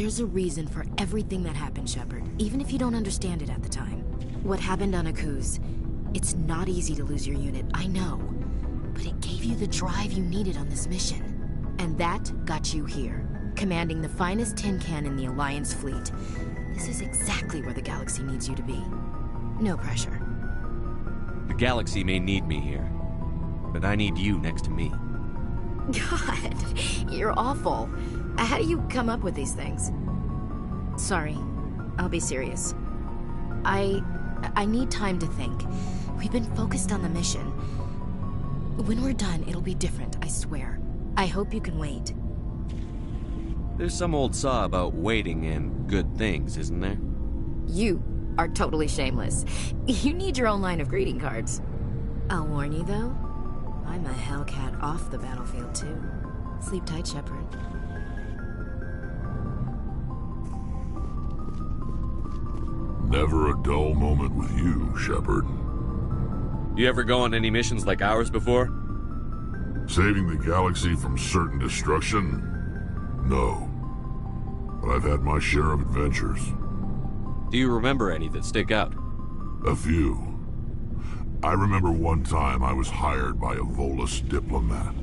There's a reason for everything that happened, Shepard, even if you don't understand it at the time. What happened on Akuz, it's not easy to lose your unit, I know. But it gave you the drive you needed on this mission. And that got you here, commanding the finest tin can in the Alliance fleet. This is exactly where the galaxy needs you to be. No pressure. The galaxy may need me here, but I need you next to me. God, you're awful. How do you come up with these things? Sorry, I'll be serious. I need time to think. We've been focused on the mission. When we're done, it'll be different, I swear. I hope you can wait. There's some old saw about waiting and good things, isn't there? You are totally shameless. You need your own line of greeting cards. I'll warn you, though. I'm a Hellcat off the battlefield, too. Sleep tight, Shepard. Never a dull moment with you, Shepard. You ever go on any missions like ours before? Saving the galaxy from certain destruction? No. But I've had my share of adventures. Do you remember any that stick out? A few. I remember one time I was hired by a Volus diplomat.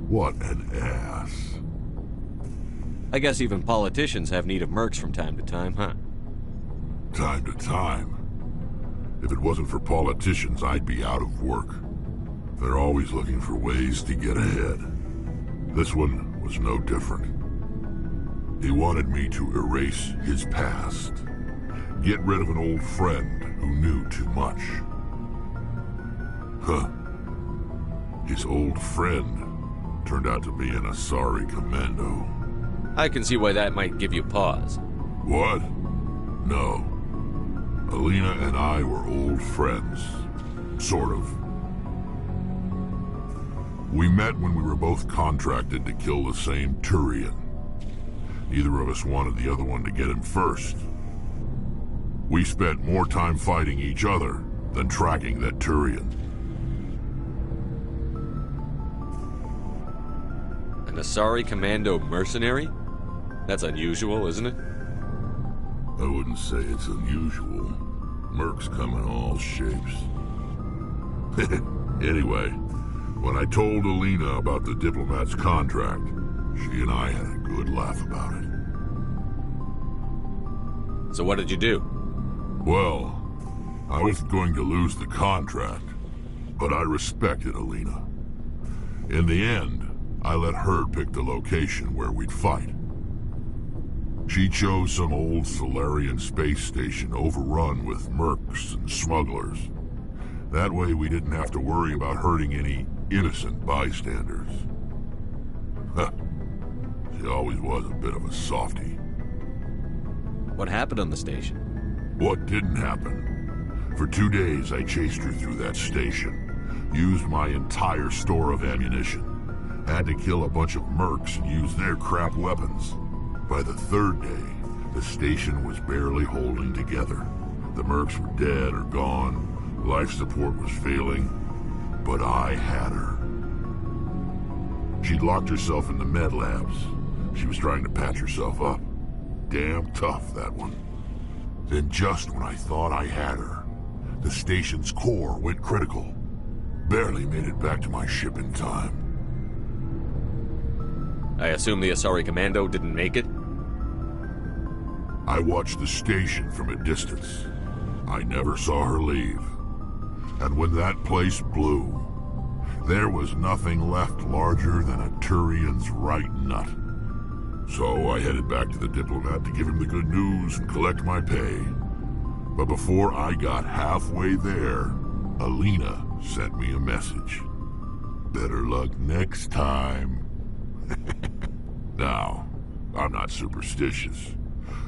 What an ass. I guess even politicians have need of mercs from time to time, huh? Time to time. If it wasn't for politicians, I'd be out of work. They're always looking for ways to get ahead. This one was no different. He wanted me to erase his past. Get rid of an old friend who knew too much. Huh. His old friend turned out to be an Asari commando. I can see why that might give you pause. What? No. Alina and I were old friends. Sort of. We met when we were both contracted to kill the same Turian. Neither of us wanted the other one to get him first. We spent more time fighting each other than tracking that Turian. An Asari commando mercenary? That's unusual, isn't it? I wouldn't say it's unusual. Mercs come in all shapes. Anyway, when I told Alina about the diplomat's contract, she and I had a good laugh about it. So what did you do? Well, I wasn't going to lose the contract, but I respected Alina. In the end, I let her pick the location where we'd fight. She chose some old Solarian space station overrun with mercs and smugglers. That way we didn't have to worry about hurting any innocent bystanders. Huh. She always was a bit of a softie. What happened on the station? What didn't happen? For 2 days I chased her through that station. Used my entire store of ammunition. Had to kill a bunch of mercs and use their crap weapons. By the 3rd day, the station was barely holding together. The mercs were dead or gone, life support was failing, but I had her. She'd locked herself in the med labs. She was trying to patch herself up. Damn tough, that one. Then just when I thought I had her, the station's core went critical. Barely made it back to my ship in time. I assume the Asari commando didn't make it? I watched the station from a distance. I never saw her leave. And when that place blew, there was nothing left larger than a Turian's right nut. So I headed back to the diplomat to give him the good news and collect my pay. But before I got halfway there, Alina sent me a message. Better luck next time. Now, I'm not superstitious,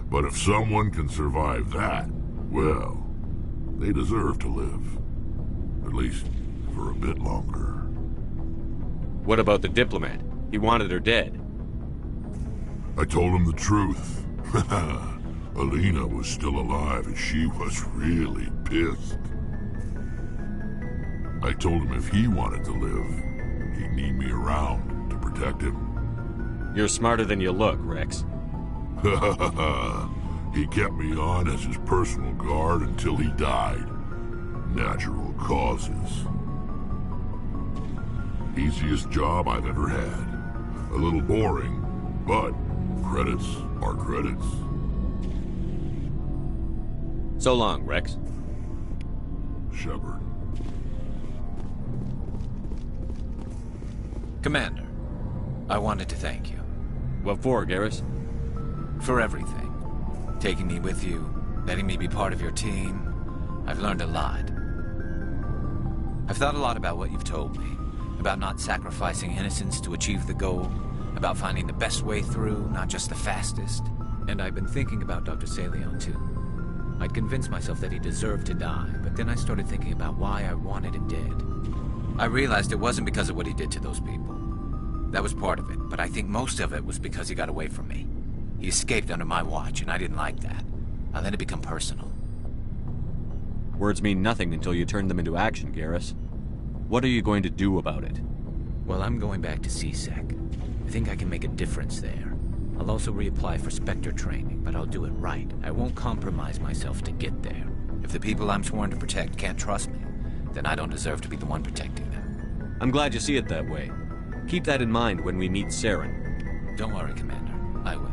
but if someone can survive that, well, they deserve to live. At least for a bit longer. What about the diplomat? He wanted her dead. I told him the truth. Alina was still alive and she was really pissed. I told him if he wanted to live, he'd need me around to protect him. You're smarter than you look, Rex. He kept me on as his personal guard until he died. Natural causes. Easiest job I've ever had. A little boring, but credits are credits. So long, Rex. Shepard. Commander, I wanted to thank you. What for, Garrus? For everything. Taking me with you, letting me be part of your team. I've learned a lot. I've thought a lot about what you've told me. About not sacrificing innocence to achieve the goal. About finding the best way through, not just the fastest. And I've been thinking about Dr. Saleon, too. I'd convinced myself that he deserved to die, but then I started thinking about why I wanted him dead. I realized it wasn't because of what he did to those people. That was part of it, but I think most of it was because he got away from me. He escaped under my watch, and I didn't like that. I let it become personal. Words mean nothing until you turn them into action, Garrus. What are you going to do about it? Well, I'm going back to C-Sec. I think I can make a difference there. I'll also reapply for Spectre training, but I'll do it right. I won't compromise myself to get there. If the people I'm sworn to protect can't trust me, then I don't deserve to be the one protecting them. I'm glad you see it that way. Keep that in mind when we meet Saren. Don't worry, Commander. I will.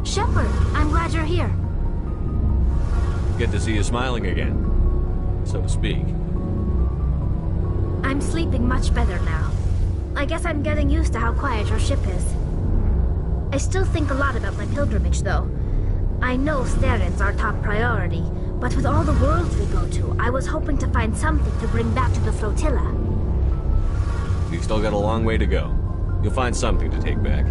Shepard, I'm glad you're here. Good to see you smiling again, so to speak. I'm sleeping much better now. I guess I'm getting used to how quiet your ship is. I still think a lot about my pilgrimage, though. I know Staren's our top priority, but with all the worlds we go to, I was hoping to find something to bring back to the flotilla. You've still got a long way to go. You'll find something to take back.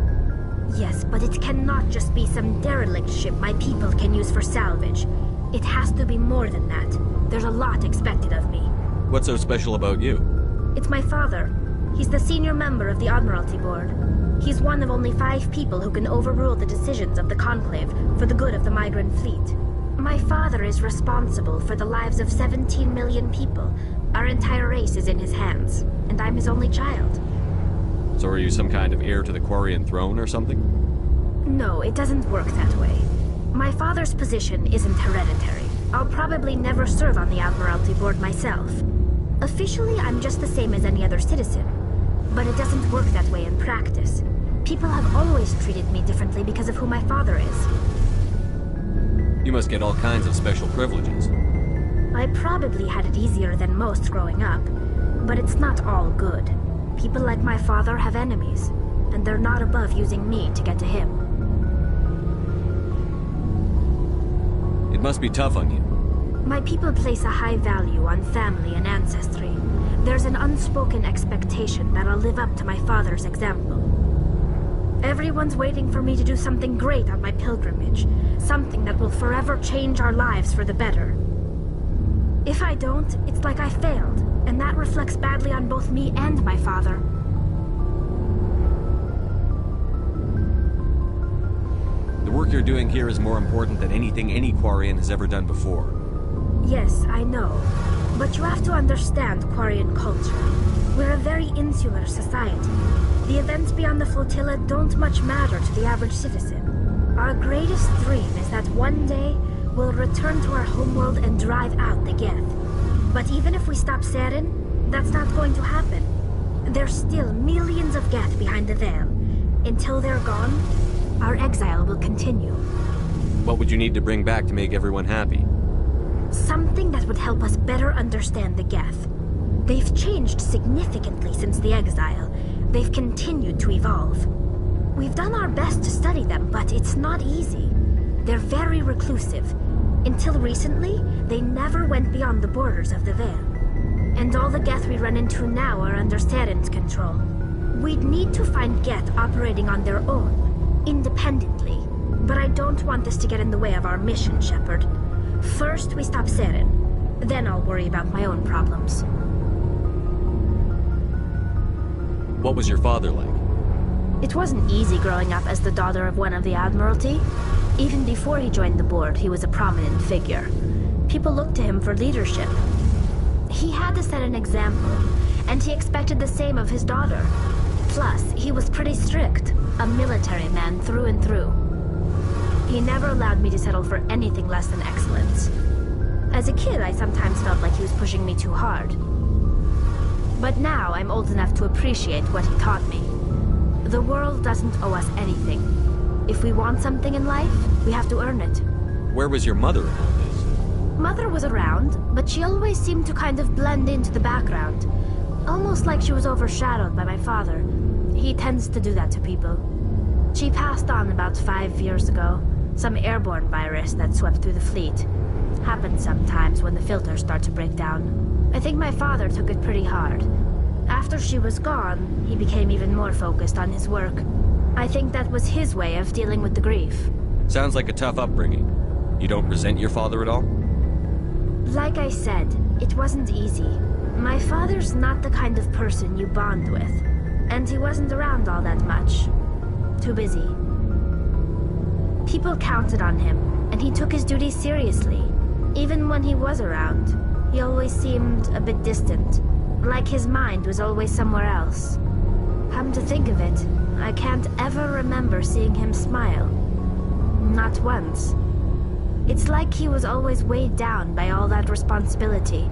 Yes, but it cannot just be some derelict ship my people can use for salvage. It has to be more than that. There's a lot expected of me. What's so special about you? It's my father. He's the senior member of the Admiralty Board. He's one of only 5 people who can overrule the decisions of the Conclave for the good of the migrant fleet. My father is responsible for the lives of 17 million people. Our entire race is in his hands, and I'm his only child. So are you some kind of heir to the Quarian throne or something? No, it doesn't work that way. My father's position isn't hereditary. I'll probably never serve on the Admiralty Board myself. Officially, I'm just the same as any other citizen. But it doesn't work that way in practice. People have always treated me differently because of who my father is. You must get all kinds of special privileges. I probably had it easier than most growing up, but it's not all good. People like my father have enemies, and they're not above using me to get to him. It must be tough on you. My people place a high value on family and ancestry. There's an unspoken expectation that I'll live up to my father's example. Everyone's waiting for me to do something great on my pilgrimage, something that will forever change our lives for the better. If I don't, it's like I failed, and that reflects badly on both me and my father. The work you're doing here is more important than anything any Quarian has ever done before. Yes, I know. But you have to understand Quarian culture. We're a very insular society. The events beyond the flotilla don't much matter to the average citizen. Our greatest dream is that one day we'll return to our homeworld and drive out the Geth. But even if we stop Saren, that's not going to happen. There's still millions of Geth behind the veil. Until they're gone, our exile will continue. What would you need to bring back to make everyone happy? Something that would help us better understand the Geth. They've changed significantly since the exile. They've continued to evolve. We've done our best to study them, but it's not easy. They're very reclusive. Until recently, they never went beyond the borders of the Veil. And all the Geth we run into now are under Saren's control. We'd need to find Geth operating on their own, independently. But I don't want this to get in the way of our mission, Shepard. First, we stop Saren. Then I'll worry about my own problems. What was your father like? It wasn't easy growing up as the daughter of one of the Admiralty. Even before he joined the board, he was a prominent figure. People looked to him for leadership. He had to set an example, and he expected the same of his daughter. Plus, he was pretty strict, a military man through and through. He never allowed me to settle for anything less than excellence. As a kid, I sometimes felt like he was pushing me too hard. But now, I'm old enough to appreciate what he taught me. The world doesn't owe us anything. If we want something in life, we have to earn it. Where was your mother in all this? Mother was around, but she always seemed to kind of blend into the background. Almost like she was overshadowed by my father. He tends to do that to people. She passed on about 5 years ago. Some airborne virus that swept through the fleet. Happens sometimes when the filters start to break down. I think my father took it pretty hard. After she was gone, he became even more focused on his work. I think that was his way of dealing with the grief. Sounds like a tough upbringing. You don't resent your father at all? Like I said, it wasn't easy. My father's not the kind of person you bond with. And he wasn't around all that much. Too busy. People counted on him, and he took his duties seriously. Even when he was around, he always seemed a bit distant. Like his mind was always somewhere else. Come to think of it, I can't ever remember seeing him smile. Not once. It's like he was always weighed down by all that responsibility.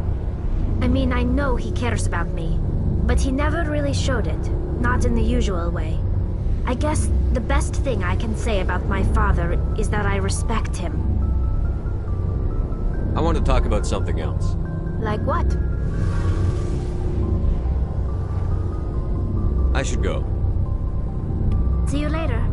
I mean, I know he cares about me, but he never really showed it, not in the usual way. I guess the best thing I can say about my father is that I respect him. I want to talk about something else. Like what? I should go. See you later.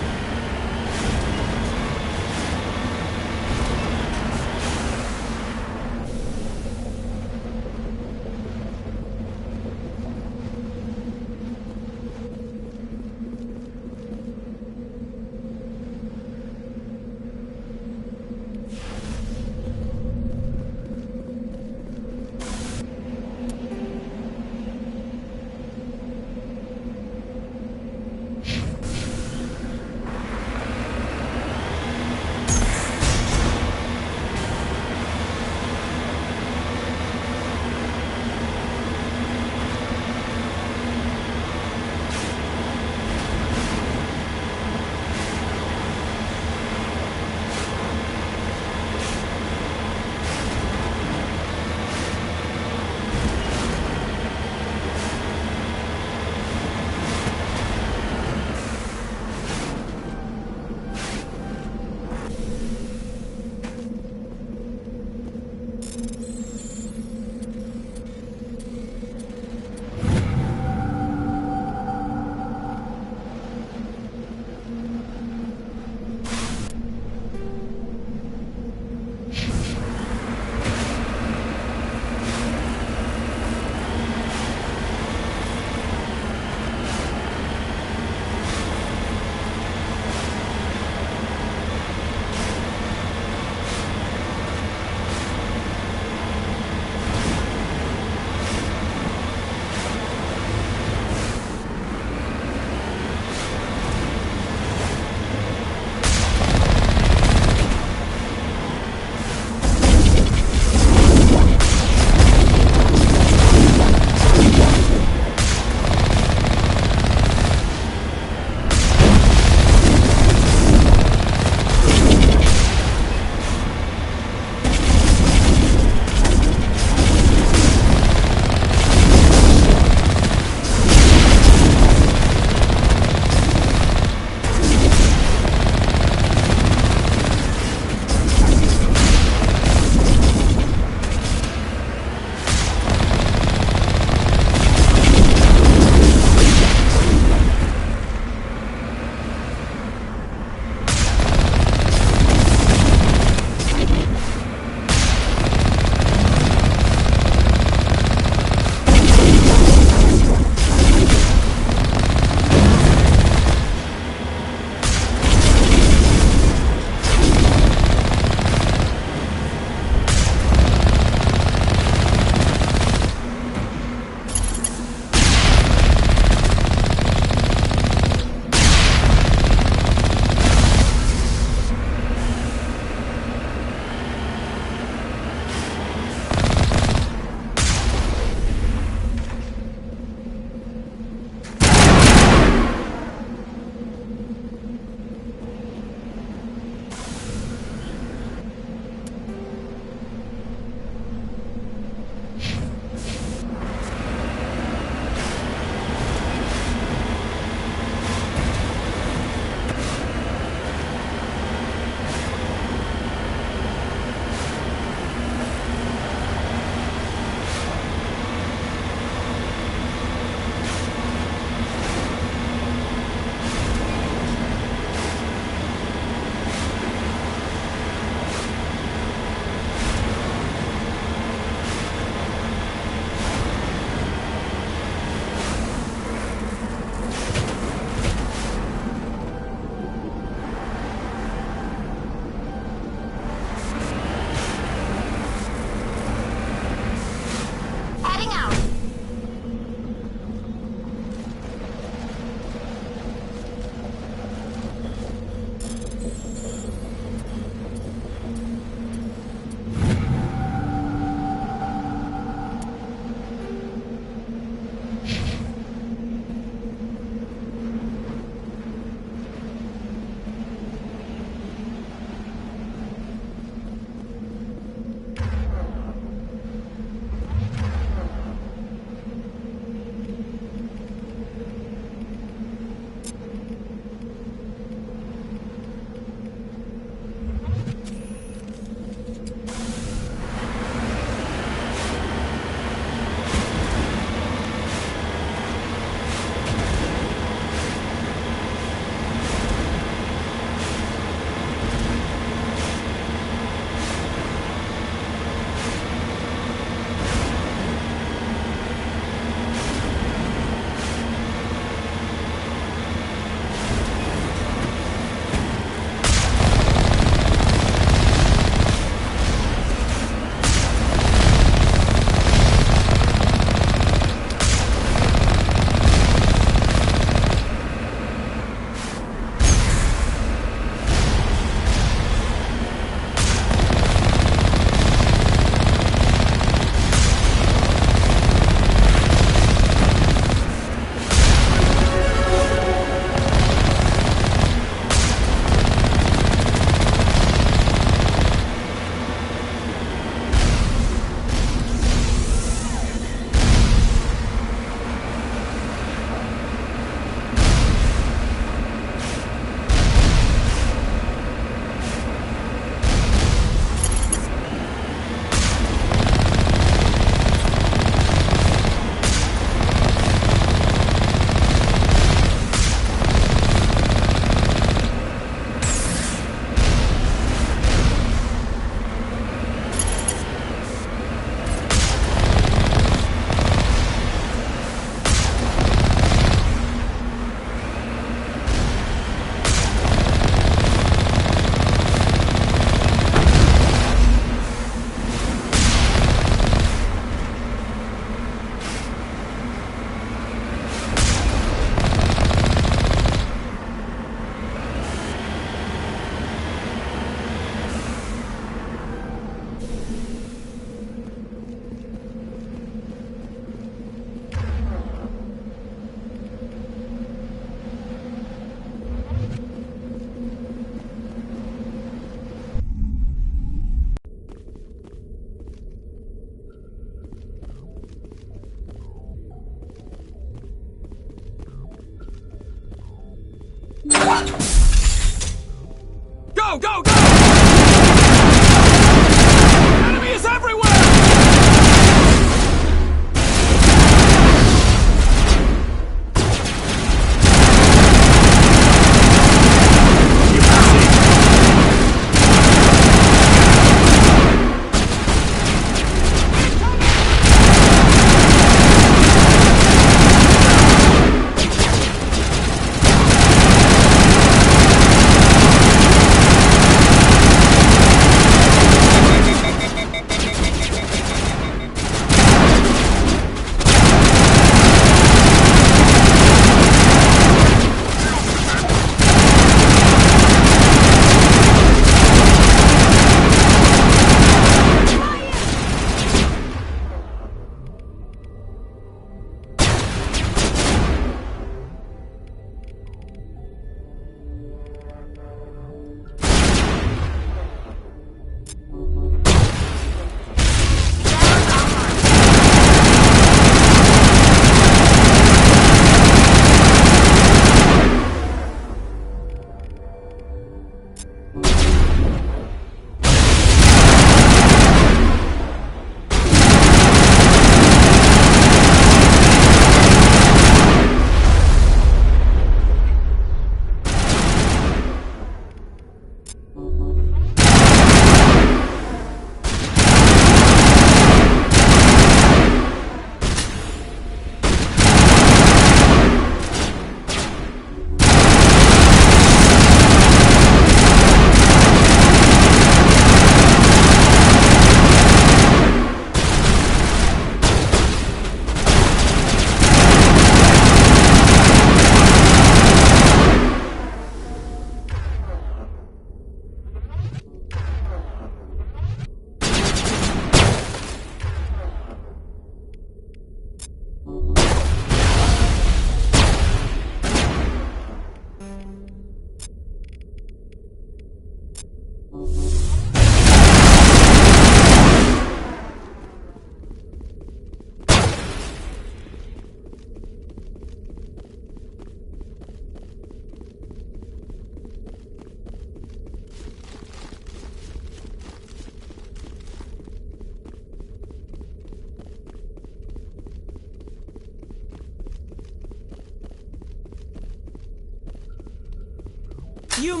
You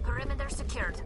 Perimeter secured.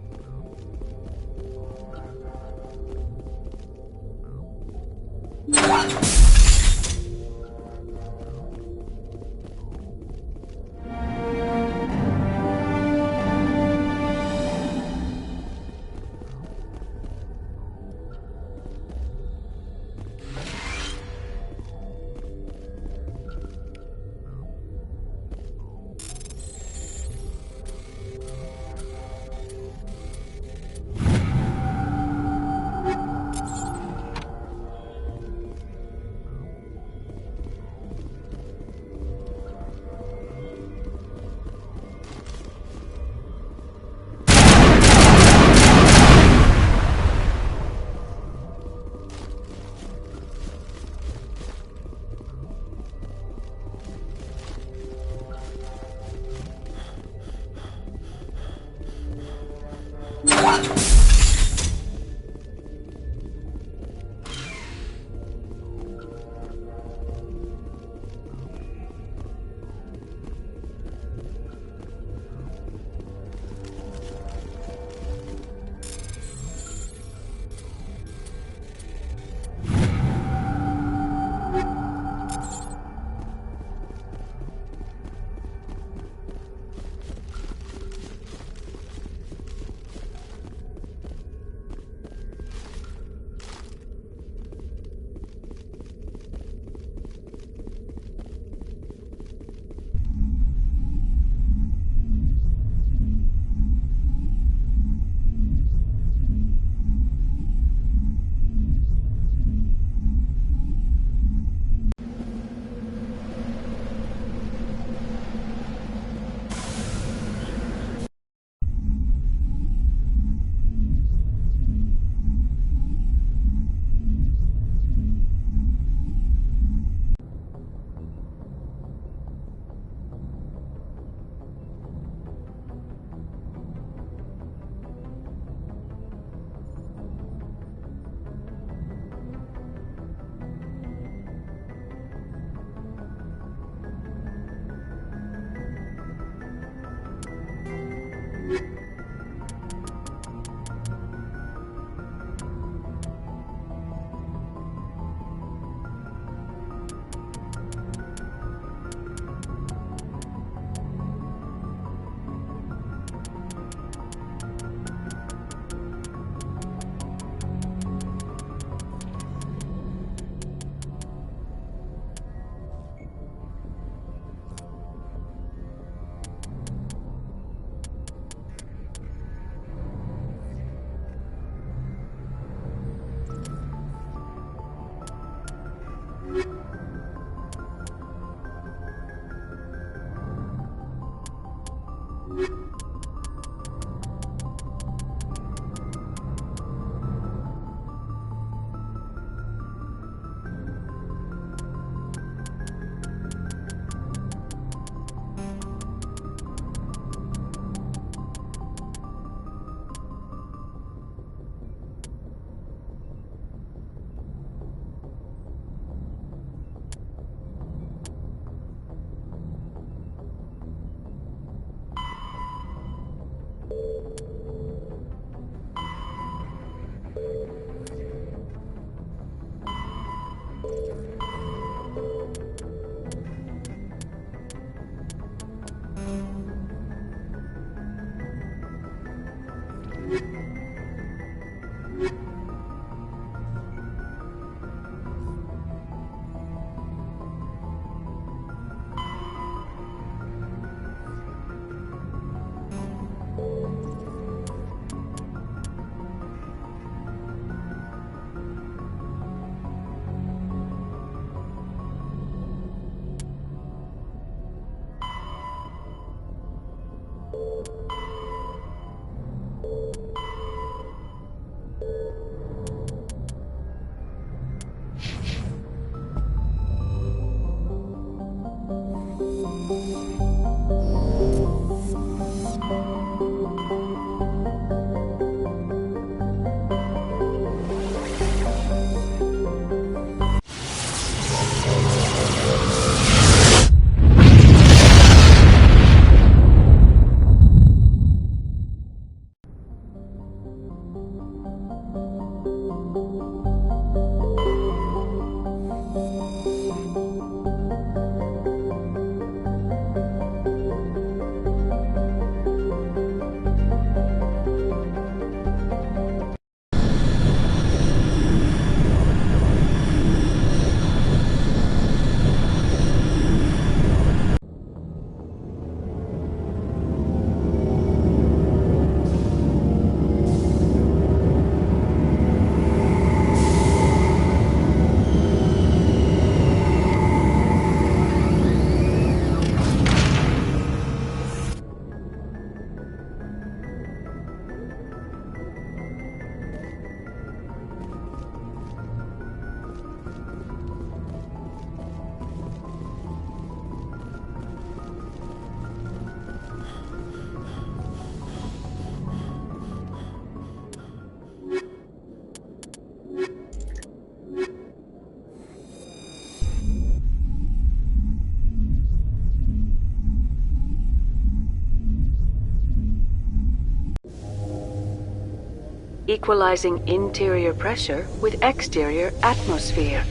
equalizing interior pressure with exterior atmosphere.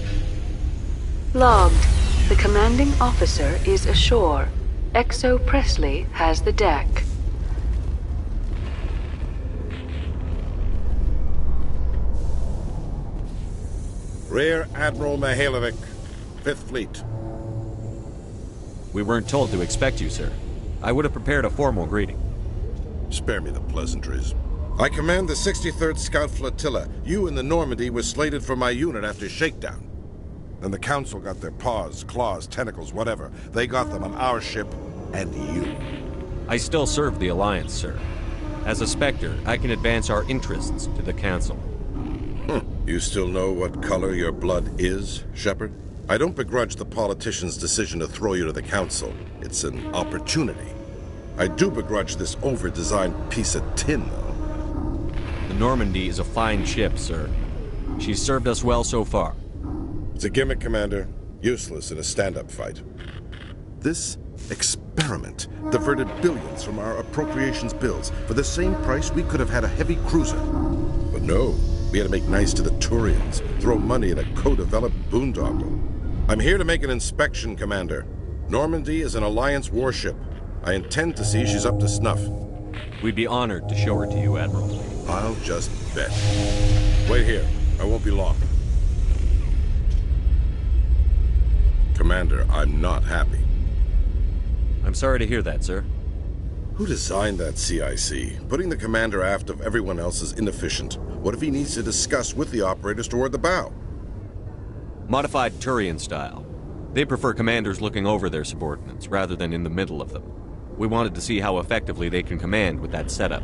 Logged. The commanding officer is ashore. Exo Presley has the deck. Rear Admiral Mihailovic, 5th Fleet. We weren't told to expect you, sir. I would have prepared a formal greeting. Spare me the pleasantries. I command the 63rd Scout Flotilla. You and the Normandy were slated for my unit after shakedown. Then the Council got their paws, claws, tentacles, whatever. They got them on our ship, and you. I still serve the Alliance, sir. As a Spectre, I can advance our interests to the Council. You still know what color your blood is, Shepard? I don't begrudge the politician's decision to throw you to the Council. It's an opportunity. I do begrudge this over-designed piece of tin, though. The Normandy is a fine ship, sir. She's served us well so far. It's a gimmick, Commander. Useless in a stand-up fight. This experiment diverted billions from our appropriations bills. For the same price, we could have had a heavy cruiser. But no, we had to make nice to the Turians, throw money at a co-developed boondoggle. I'm here to make an inspection, Commander. Normandy is an Alliance warship. I intend to see she's up to snuff. We'd be honored to show her to you, Admiral. I'll just bet. Wait here. I won't be long. Commander, I'm not happy. I'm sorry to hear that, sir. Who designed that CIC? Putting the commander aft of everyone else is inefficient. What if he needs to discuss with the operators toward the bow? Modified Turian style. They prefer commanders looking over their subordinates, rather than in the middle of them. We wanted to see how effectively they can command with that setup.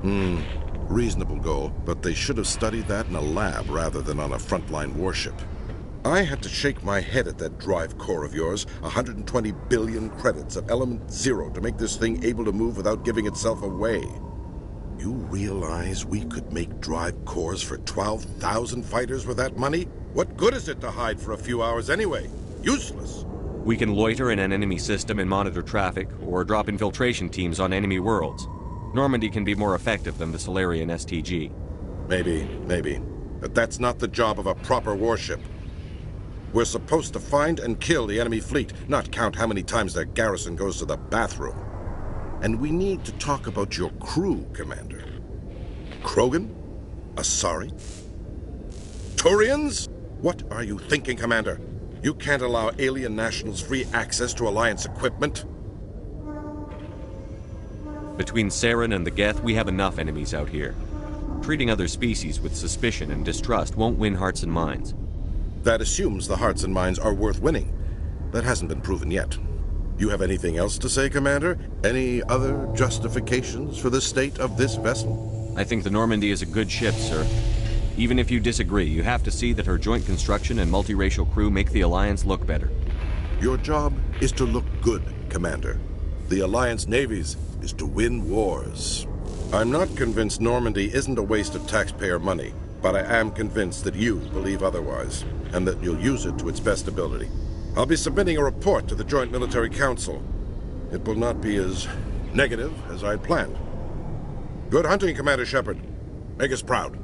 Reasonable goal, but they should have studied that in a lab rather than on a frontline warship. I had to shake my head at that drive core of yours. 120 billion credits of element 0 to make this thing able to move without giving itself away. You realize we could make drive cores for 12,000 fighters with that money? What good is it to hide for a few hours anyway? Useless. We can loiter in an enemy system and monitor traffic, or drop infiltration teams on enemy worlds. Normandy can be more effective than the Solarian STG. Maybe. But that's not the job of a proper warship. We're supposed to find and kill the enemy fleet, not count how many times their garrison goes to the bathroom. And we need to talk about your crew, Commander. Krogan? Asari? Turians? What are you thinking, Commander? You can't allow alien nationals free access to Alliance equipment? Between Saren and the Geth, we have enough enemies out here. Treating other species with suspicion and distrust won't win hearts and minds. That assumes the hearts and minds are worth winning. That hasn't been proven yet. You have anything else to say, Commander? Any other justifications for the state of this vessel? I think the Normandy is a good ship, sir. Even if you disagree, you have to see that her joint construction and multiracial crew make the Alliance look better. Your job is to look good, Commander. The Alliance navies is to win wars. I'm not convinced Normandy isn't a waste of taxpayer money, but I am convinced that you believe otherwise, and that you'll use it to its best ability. I'll be submitting a report to the Joint Military Council. It will not be as negative as I'd planned. Good hunting, Commander Shepard. Make us proud.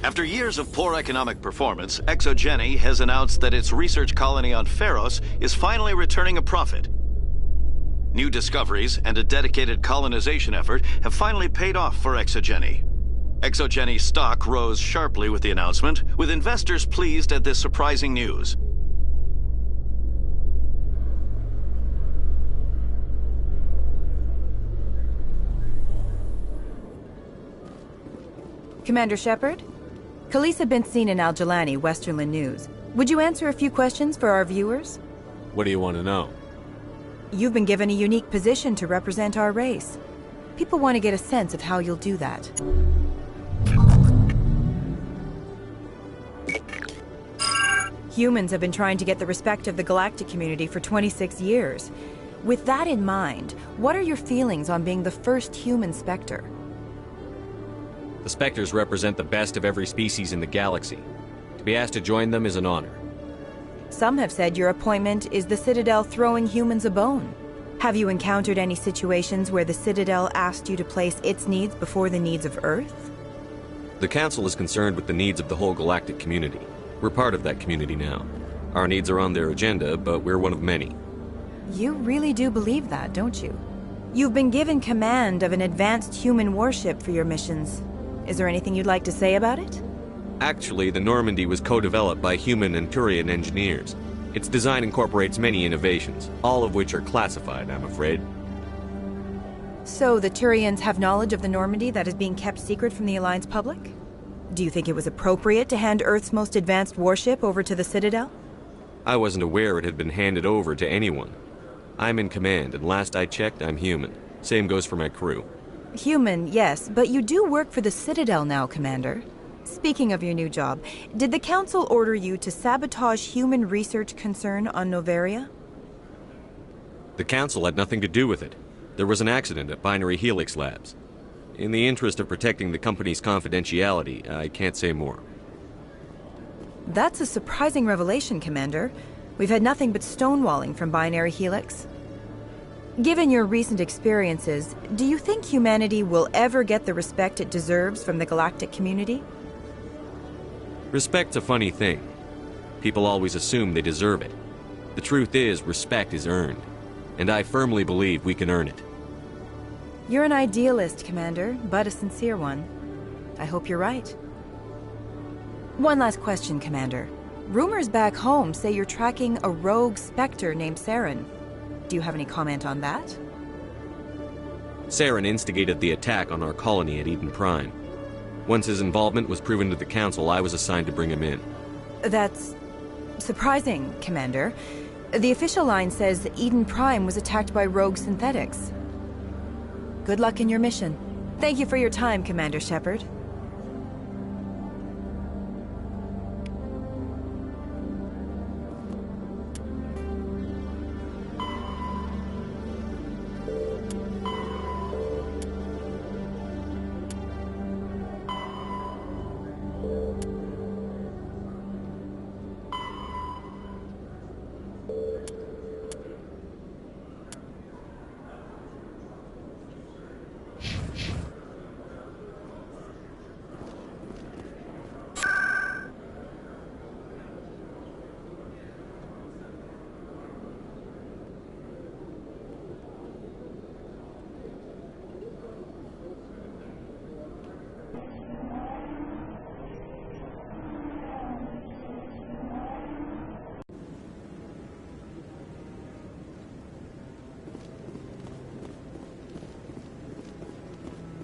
After years of poor economic performance, ExoGeni has announced that its research colony on Pharos is finally returning a profit. New discoveries and a dedicated colonization effort have finally paid off for ExoGeni. ExoGeni's stock rose sharply with the announcement, with investors pleased at this surprising news. Commander Shepard? Khaleesa been seen in Al-Jalani, Westerland News. Would you answer a few questions for our viewers? What do you want to know? You've been given a unique position to represent our race. People want to get a sense of how you'll do that. Humans have been trying to get the respect of the galactic community for 26 years. With that in mind, what are your feelings on being the first human Spectre? The Spectres represent the best of every species in the galaxy. To be asked to join them is an honor. Some have said your appointment is the Citadel throwing humans a bone. Have you encountered any situations where the Citadel asked you to place its needs before the needs of Earth? The Council is concerned with the needs of the whole galactic community. We're part of that community now. Our needs are on their agenda, but we're one of many. You really do believe that, don't you? You've been given command of an advanced human warship for your missions. Is there anything you'd like to say about it? Actually, the Normandy was co-developed by human and Turian engineers. Its design incorporates many innovations, all of which are classified, I'm afraid. So the Turians have knowledge of the Normandy that is being kept secret from the Alliance public? Do you think it was appropriate to hand Earth's most advanced warship over to the Citadel? I wasn't aware it had been handed over to anyone. I'm in command, and last I checked, I'm human. Same goes for my crew. Human, yes, but you do work for the Citadel now, Commander. Speaking of your new job, did the Council order you to sabotage human research concern on Noveria? The Council had nothing to do with it. There was an accident at Binary Helix Labs. In the interest of protecting the company's confidentiality, I can't say more. That's a surprising revelation, Commander. We've had nothing but stonewalling from Binary Helix. Given your recent experiences, do you think humanity will ever get the respect it deserves from the galactic community? Respect's a funny thing. People always assume they deserve it. The truth is, respect is earned. And I firmly believe we can earn it. You're an idealist, Commander, but a sincere one. I hope you're right. One last question, Commander. Rumors back home say you're tracking a rogue Spectre named Saren. Do you have any comment on that? Saren instigated the attack on our colony at Eden Prime. Once his involvement was proven to the Council, I was assigned to bring him in. That's surprising, Commander. The official line says that Eden Prime was attacked by rogue synthetics. Good luck in your mission. Thank you for your time, Commander Shepard.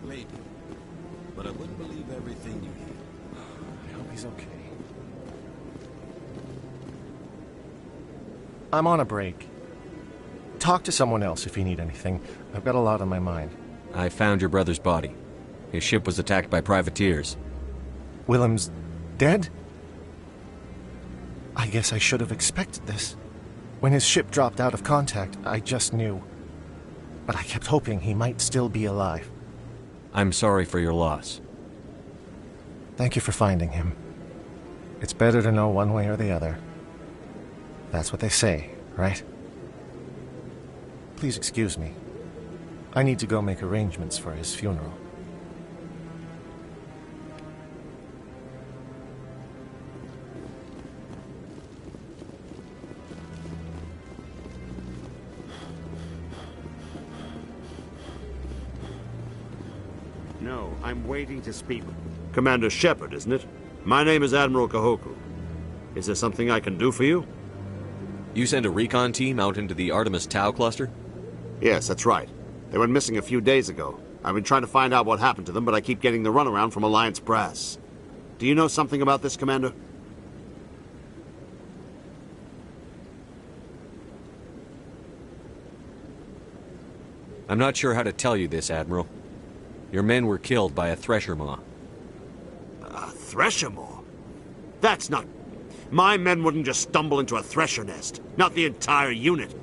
Maybe. But I wouldn't believe everything you hear. I hope he's okay. I'm on a break. Talk to someone else if you need anything. I've got a lot on my mind. I found your brother's body. His ship was attacked by privateers. Willem's dead? I guess I should have expected this. When his ship dropped out of contact, I just knew. But I kept hoping he might still be alive. I'm sorry for your loss. Thank you for finding him. It's better to know one way or the other. That's what they say, right? Please excuse me. I need to go make arrangements for his funeral. No, I'm waiting to speak with Commander Shepard, isn't it? My name is Admiral Kahoku. Is there something I can do for you? You sent a recon team out into the Artemis Tau cluster? Yes, that's right. They went missing a few days ago. I've been trying to find out what happened to them, but I keep getting the runaround from Alliance brass. Do you know something about this, Commander? I'm not sure how to tell you this, Admiral. Your men were killed by a thresher maw. A thresher maw? That's not... My men wouldn't just stumble into a thresher nest. Not the entire unit.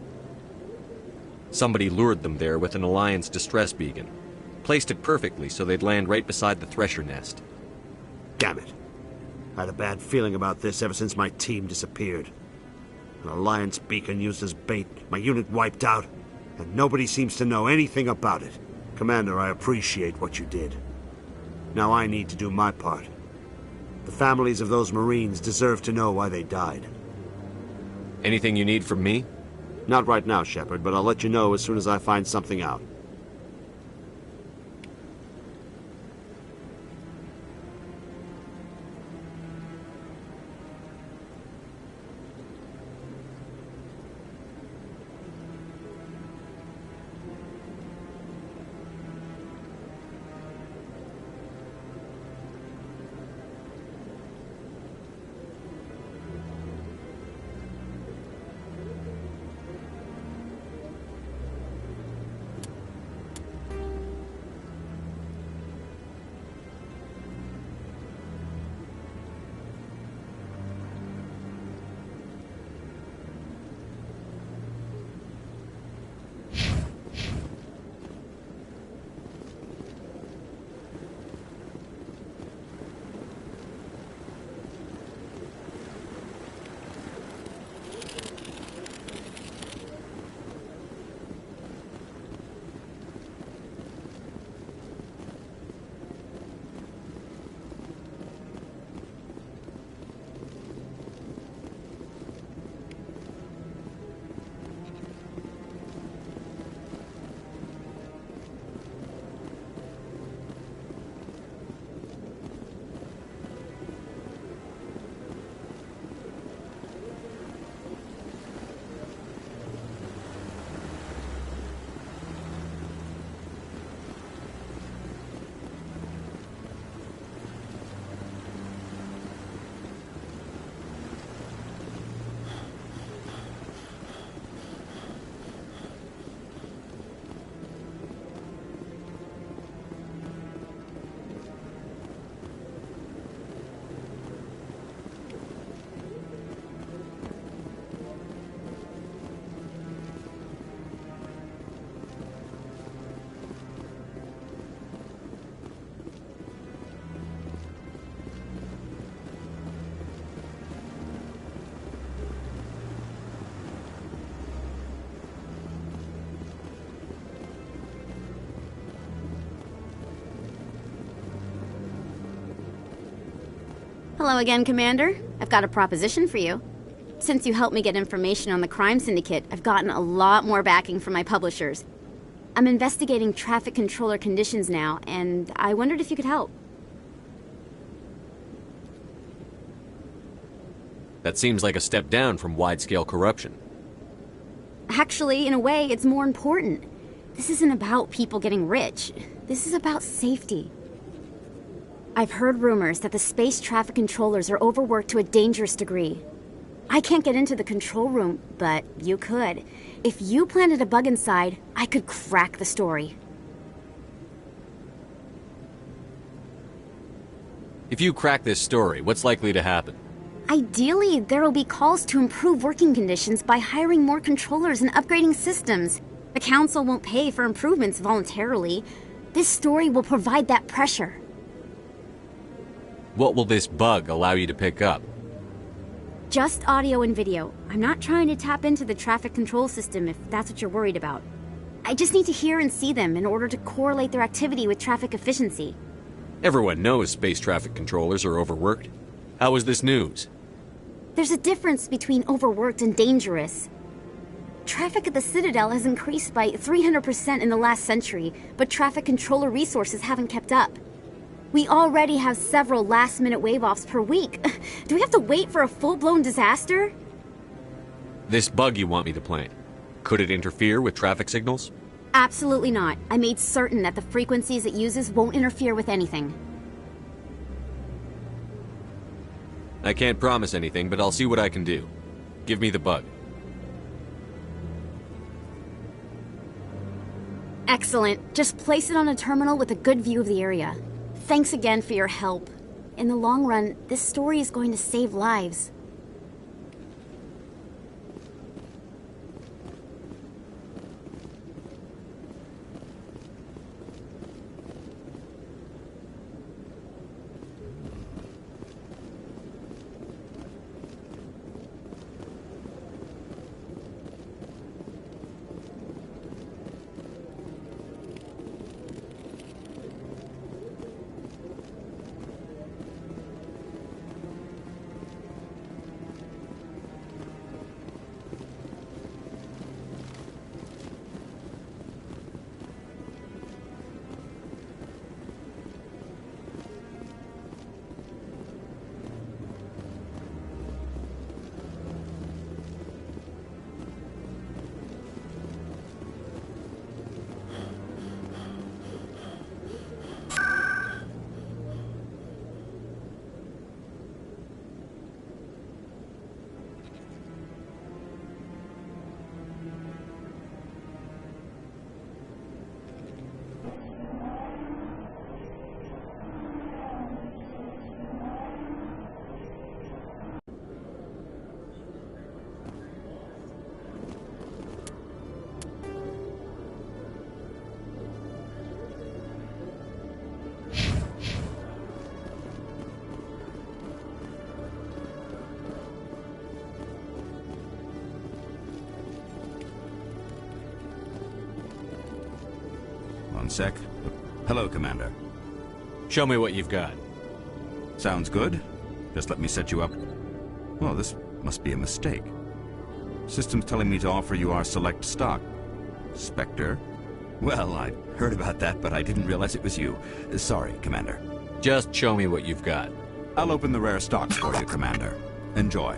Somebody lured them there with an Alliance distress beacon. Placed it perfectly so they'd land right beside the thresher nest. Damn it. I had a bad feeling about this ever since my team disappeared. An Alliance beacon used as bait, my unit wiped out, and nobody seems to know anything about it. Commander, I appreciate what you did. Now I need to do my part. The families of those Marines deserve to know why they died. Anything you need from me? Not right now, Shepard, but I'll let you know as soon as I find something out. Hello again, Commander. I've got a proposition for you. Since you helped me get information on the crime syndicate, I've gotten a lot more backing from my publishers. I'm investigating traffic controller conditions now, and I wondered if you could help. That seems like a step down from wide-scale corruption. Actually, in a way, it's more important. This isn't about people getting rich. This is about safety. I've heard rumors that the space traffic controllers are overworked to a dangerous degree. I can't get into the control room, but you could. If you planted a bug inside, I could crack the story. If you crack this story, what's likely to happen? Ideally, there will be calls to improve working conditions by hiring more controllers and upgrading systems. The Council won't pay for improvements voluntarily. This story will provide that pressure. What will this bug allow you to pick up? Just audio and video. I'm not trying to tap into the traffic control system if that's what you're worried about. I just need to hear and see them in order to correlate their activity with traffic efficiency. Everyone knows space traffic controllers are overworked. How is this news? There's a difference between overworked and dangerous. Traffic at the Citadel has increased by 300% in the last century, but traffic controller resources haven't kept up. We already have several last-minute wave-offs per week. Do we have to wait for a full-blown disaster? This bug you want me to plant, could it interfere with traffic signals? Absolutely not. I made certain that the frequencies it uses won't interfere with anything. I can't promise anything, but I'll see what I can do. Give me the bug. Excellent. Just place it on a terminal with a good view of the area. Thanks again for your help. In the long run, this story is going to save lives. sec. Hello, Commander. Show me what you've got. Sounds good. Just let me set you up. Well, this must be a mistake. System's telling me to offer you our select stock. Spectre? Well, I heard about that, but I didn't realize it was you. Sorry, Commander. Just show me what you've got. I'll open the rare stocks for you, Commander. Enjoy.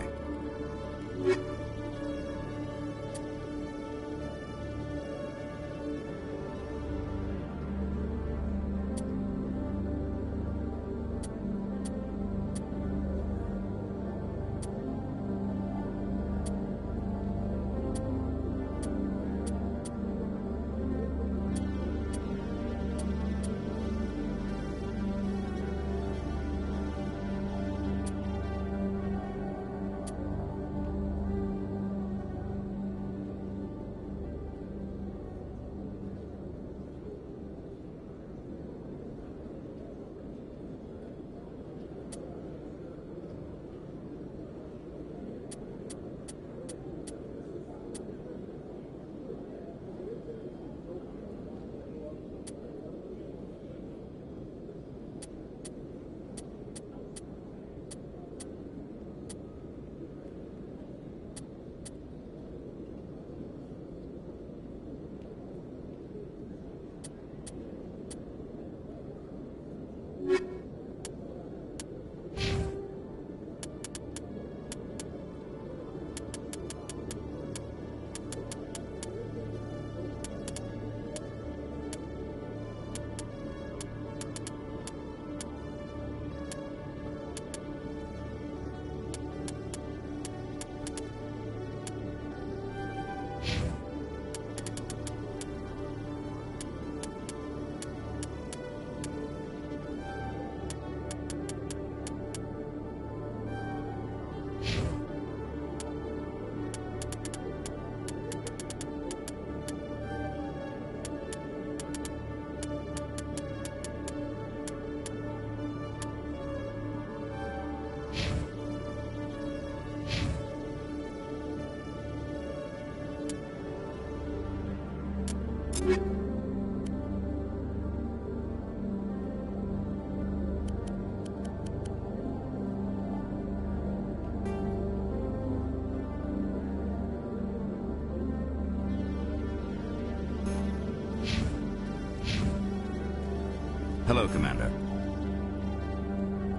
Hello, Commander.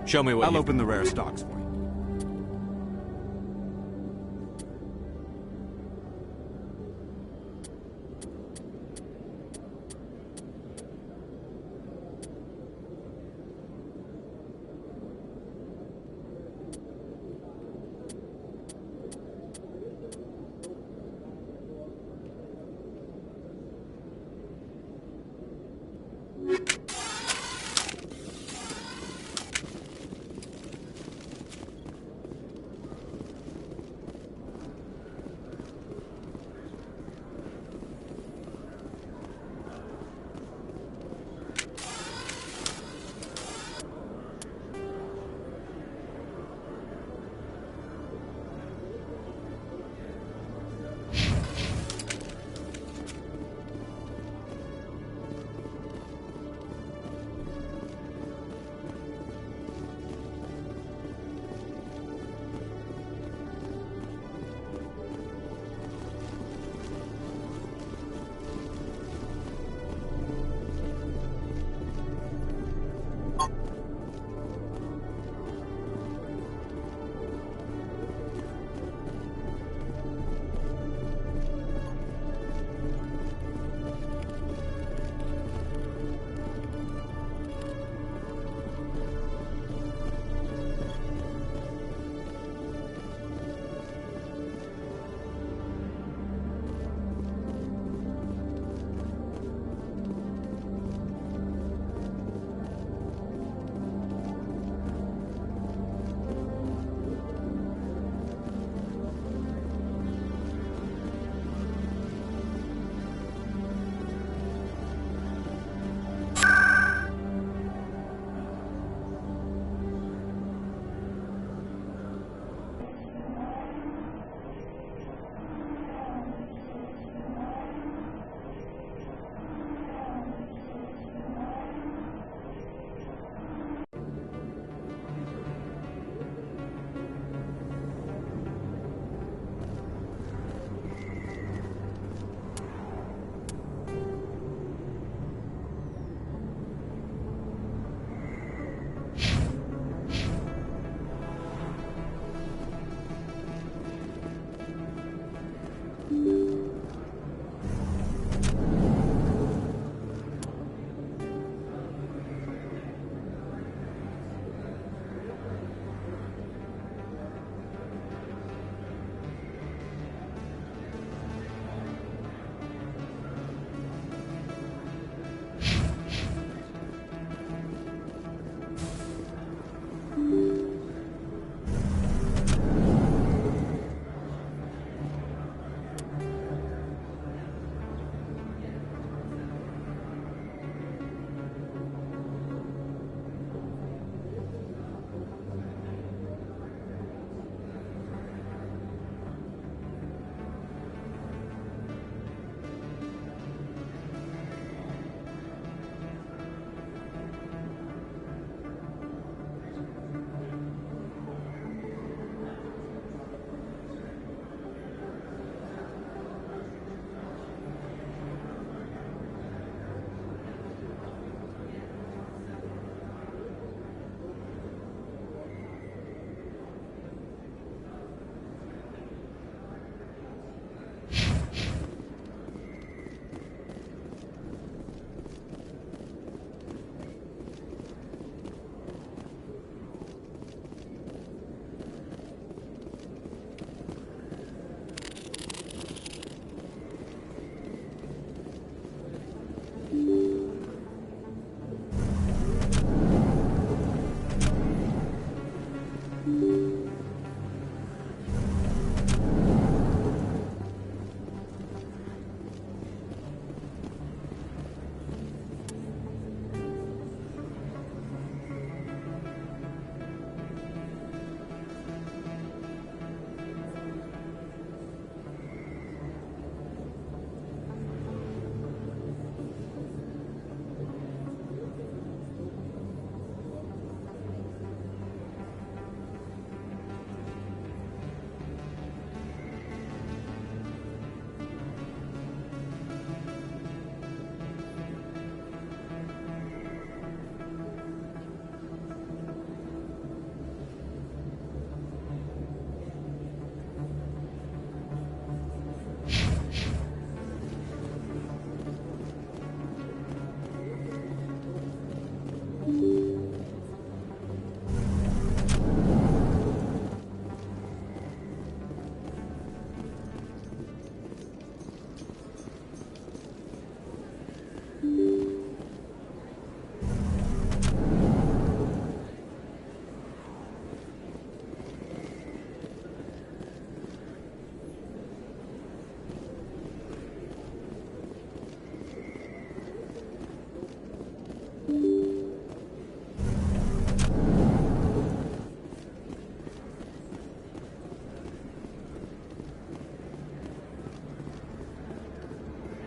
Show me what I'll open the rare stocks for you.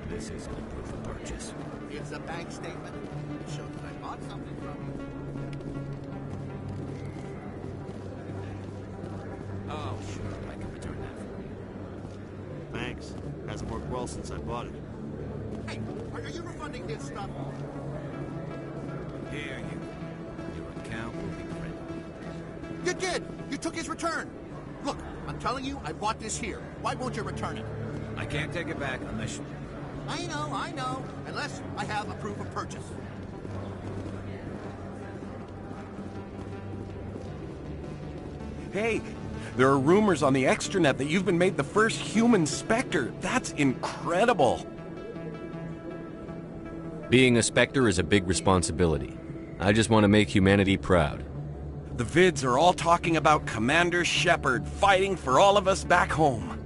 This is good proof of purchase. It's a bank statement. It shows that I bought something from you. Oh, sure, I can return that for you. Thanks. Hasn't worked well since I bought it. Hey, are you refunding his stuff? Here, you. Your account will be credited. You did! You took his return! Look, I'm telling you, I bought this here. Why won't you return it? I can't take it back unless you... I know. Unless I have a proof of purchase. Hey, there are rumors on the extranet that you've been made the first human Spectre. That's incredible. Being a Spectre is a big responsibility. I just want to make humanity proud. The vids are all talking about Commander Shepard fighting for all of us back home.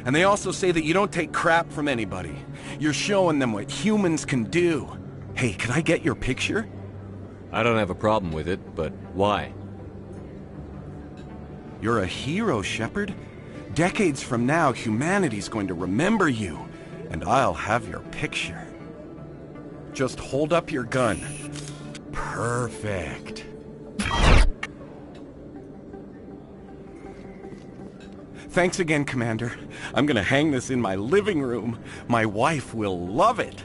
And they also say that you don't take crap from anybody. You're showing them what humans can do. Hey, can I get your picture? I don't have a problem with it, but why? You're a hero, Shepard. Decades from now, humanity's going to remember you, and I'll have your picture. Just hold up your gun. Perfect. Thanks again, Commander. I'm gonna hang this in my living room. My wife will love it.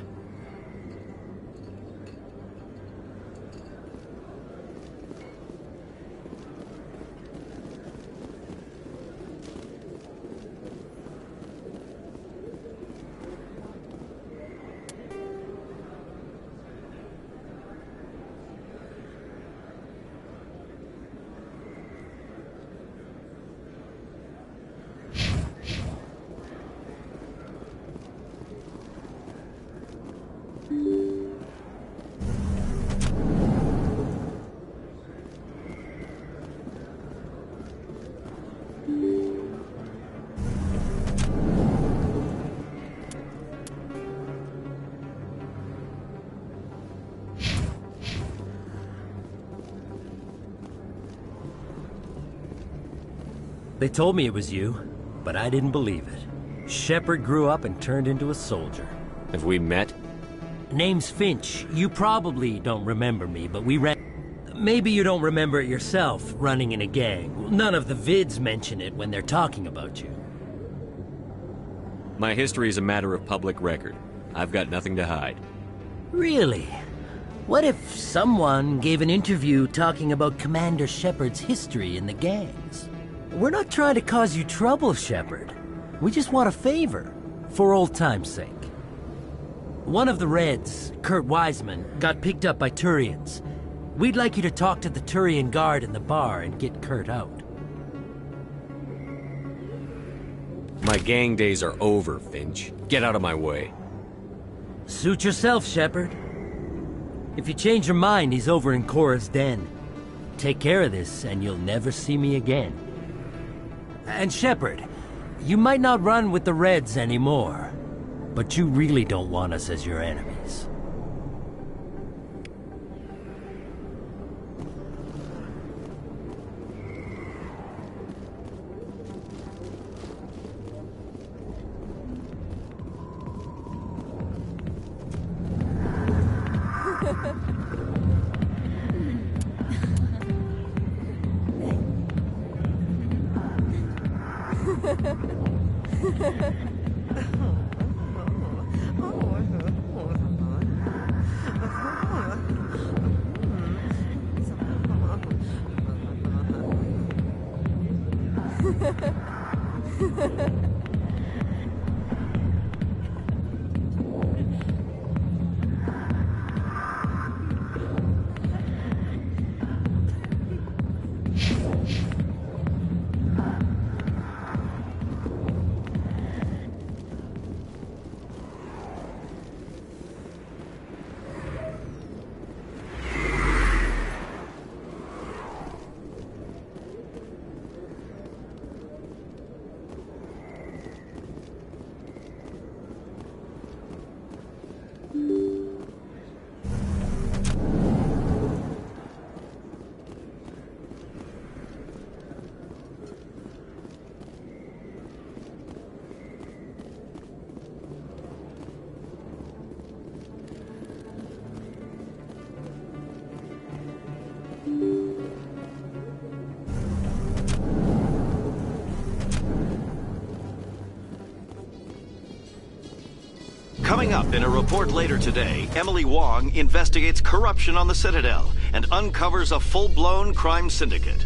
They told me it was you, but I didn't believe it. Shepard grew up and turned into a soldier. Have we met? Name's Finch. You probably don't remember me, but we ran... Maybe you don't remember it yourself, running in a gang. None of the vids mention it when they're talking about you. My history is a matter of public record. I've got nothing to hide. Really? What if someone gave an interview talking about Commander Shepard's history in the gangs? We're not trying to cause you trouble, Shepard. We just want a favor, for old time's sake. One of the Reds, Kurt Wiseman, got picked up by Turians. We'd like you to talk to the Turian guard in the bar and get Kurt out. My gang days are over, Finch. Get out of my way. Suit yourself, Shepard. If you change your mind, he's over in Cora's den. Take care of this, and you'll never see me again. And Shepard, you might not run with the Reds anymore, but you really don't want us as your enemies. Coming up in a report later today, Emily Wong investigates corruption on the Citadel and uncovers a full-blown crime syndicate.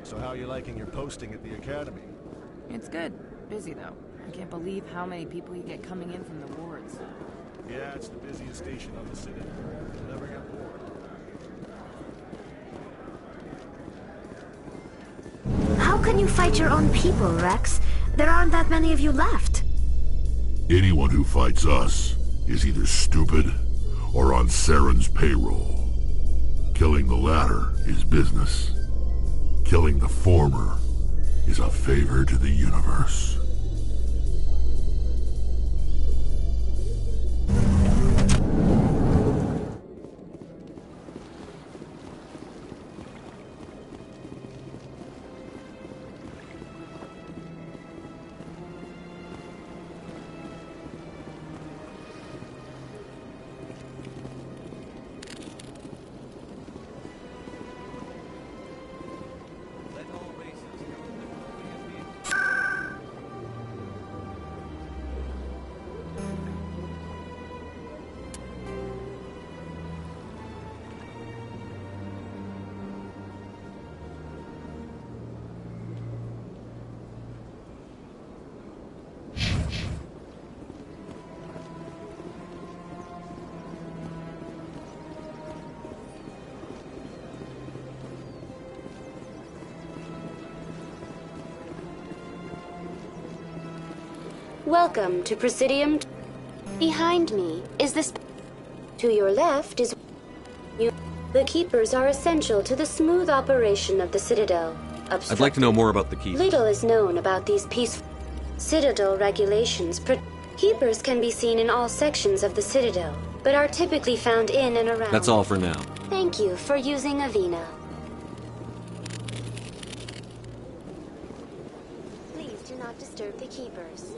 So how are you liking your posting at the Academy? It's good. Busy, though. I can't believe how many people you get coming in from the wards. Yeah, it's the busiest station on the Citadel. You'll never get bored. How can you fight your own people, Rex? There aren't that many of you left. Anyone who fights us is either stupid or on Saren's payroll. Killing the latter is business. Killing the former is a favor to the universe. Welcome to Presidium. Behind me is this. To your left is. The Keepers are essential to the smooth operation of the Citadel. I'd like to know more about the Keepers. Little is known about these peaceful Citadel regulations. Keepers can be seen in all sections of the Citadel, but are typically found in and around. That's all for now. Thank you for using Avina. Please do not disturb the Keepers.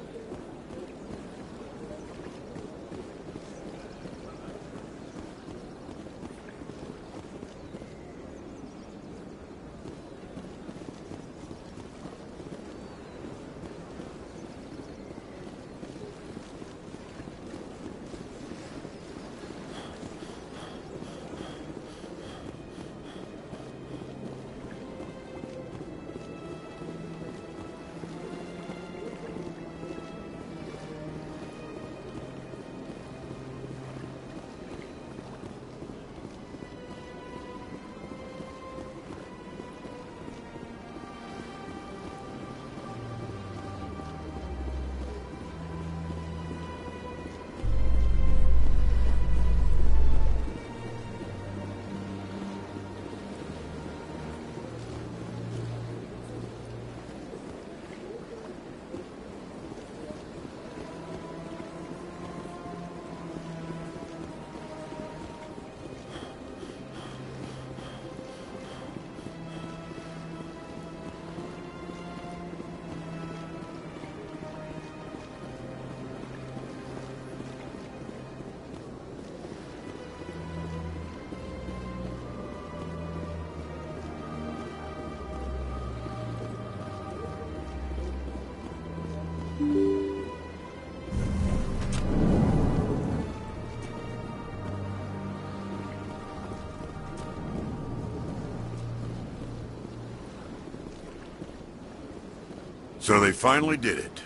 So they finally did it.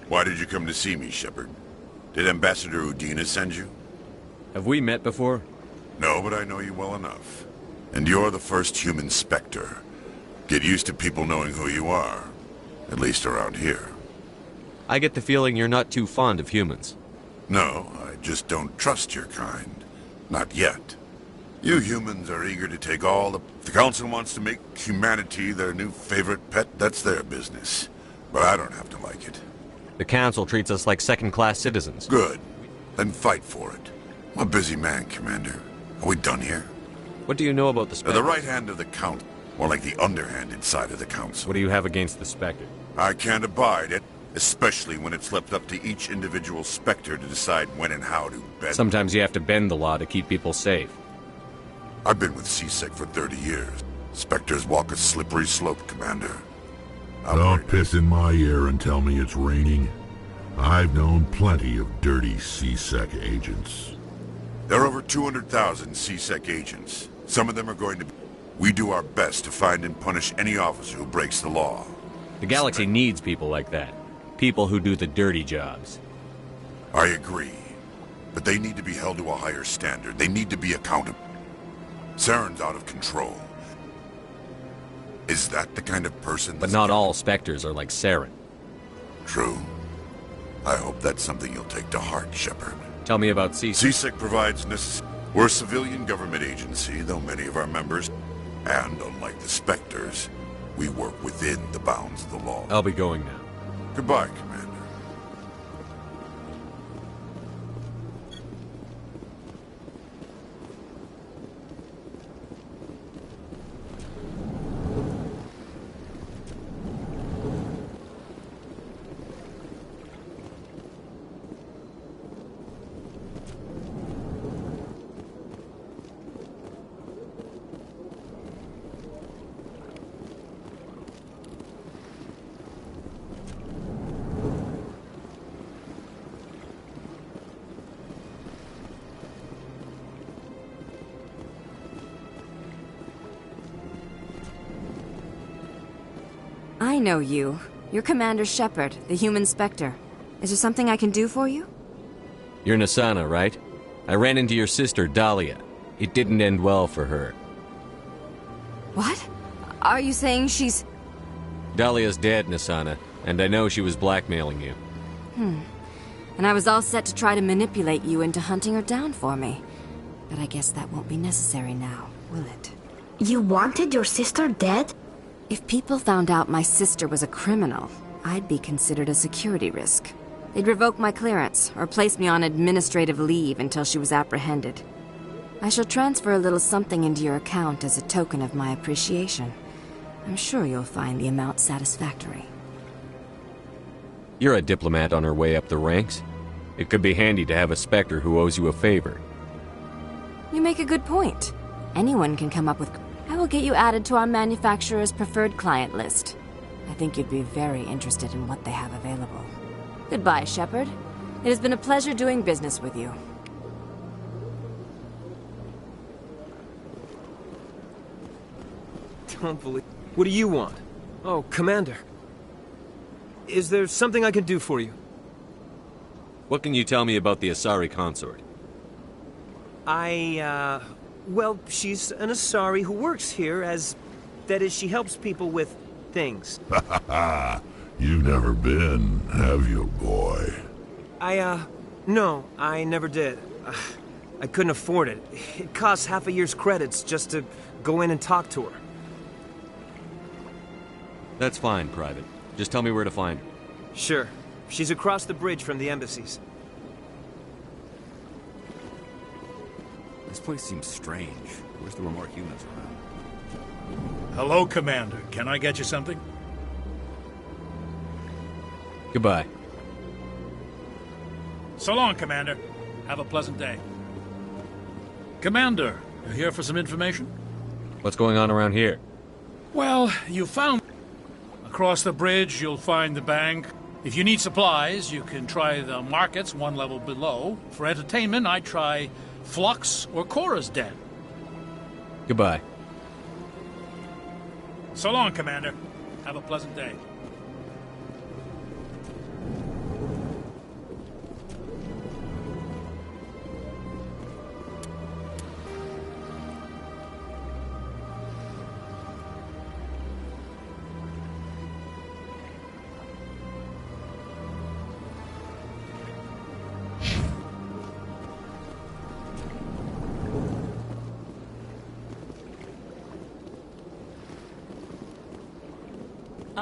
Why did you come to see me, Shepard? Did Ambassador Udina send you? Have we met before? No, but I know you well enough. And you're the first human Spectre. Get used to people knowing who you are. At least around here. I get the feeling you're not too fond of humans. No, I just don't trust your kind. Not yet. You humans are eager to take all the... If the Council wants to make humanity their new favorite pet, that's their business. But I don't have to like it. The Council treats us like second-class citizens. Good. Then fight for it. I'm a busy man, Commander. Are we done here? What do you know about the They're Spectre? the right hand of the Count. More like the underhanded side of the Council. What do you have against the Spectre? I can't abide it, especially when it's left up to each individual Spectre to decide when and how to bend. Sometimes you have to bend the law to keep people safe. I've been with CSEC for 30 years. Spectres walk a slippery slope, Commander. Don't piss in my ear and tell me it's raining. I've known plenty of dirty CSEC agents. There are over 200,000 CSEC agents. Some of them are going to be... We do our best to find and punish any officer who breaks the law. The galaxy needs people like that. People who do the dirty jobs. I agree. But they need to be held to a higher standard. They need to be accountable. Saren's out of control. Is that the kind of person... But not all Spectres are like Saren. True. I hope that's something you'll take to heart, Shepard. Tell me about CSEC. CSEC provides We're a civilian government agency, though many of our members... And unlike the Spectres, we work within the bounds of the law. I'll be going now. Goodbye, Commander. I know you. You're Commander Shepard, the human Spectre. Is there something I can do for you? You're Nasana, right? I ran into your sister, Dahlia. It didn't end well for her. What? Are you saying she's... Dahlia's dead, Nasana, and I know she was blackmailing you. And I was all set to try to manipulate you into hunting her down for me. But I guess that won't be necessary now, will it? You wanted your sister dead? If people found out my sister was a criminal, I'd be considered a security risk. They'd revoke my clearance, or place me on administrative leave until she was apprehended. I shall transfer a little something into your account as a token of my appreciation. I'm sure you'll find the amount satisfactory. You're a diplomat on her way up the ranks. It could be handy to have a Spectre who owes you a favor. You make a good point. Anyone can come up with... I will get you added to our manufacturer's preferred client list. I think you'd be very interested in what they have available. Goodbye, Shepard. It has been a pleasure doing business with you. Don't believe... What do you want? Oh, Commander. Is there something I can do for you? What can you tell me about the Asari consort? Well, she's an Asari who works here as... That is, she helps people with things. You've never been, have you, boy? No, I never did. I couldn't afford it. It costs half a year's credits just to go in and talk to her. That's fine, Private. Just tell me where to find her. Sure. She's across the bridge from the embassies. This place seems strange. I wish there were more humans around. Hello, Commander. Can I get you something? Goodbye. So long, Commander. Have a pleasant day. Commander, you here for some information? What's going on around here? Well, you found... Across the bridge, you'll find the bank. If you need supplies, you can try the markets one level below. For entertainment, I'd try Flux or Cora's Den. Goodbye. So long, Commander. Have a pleasant day.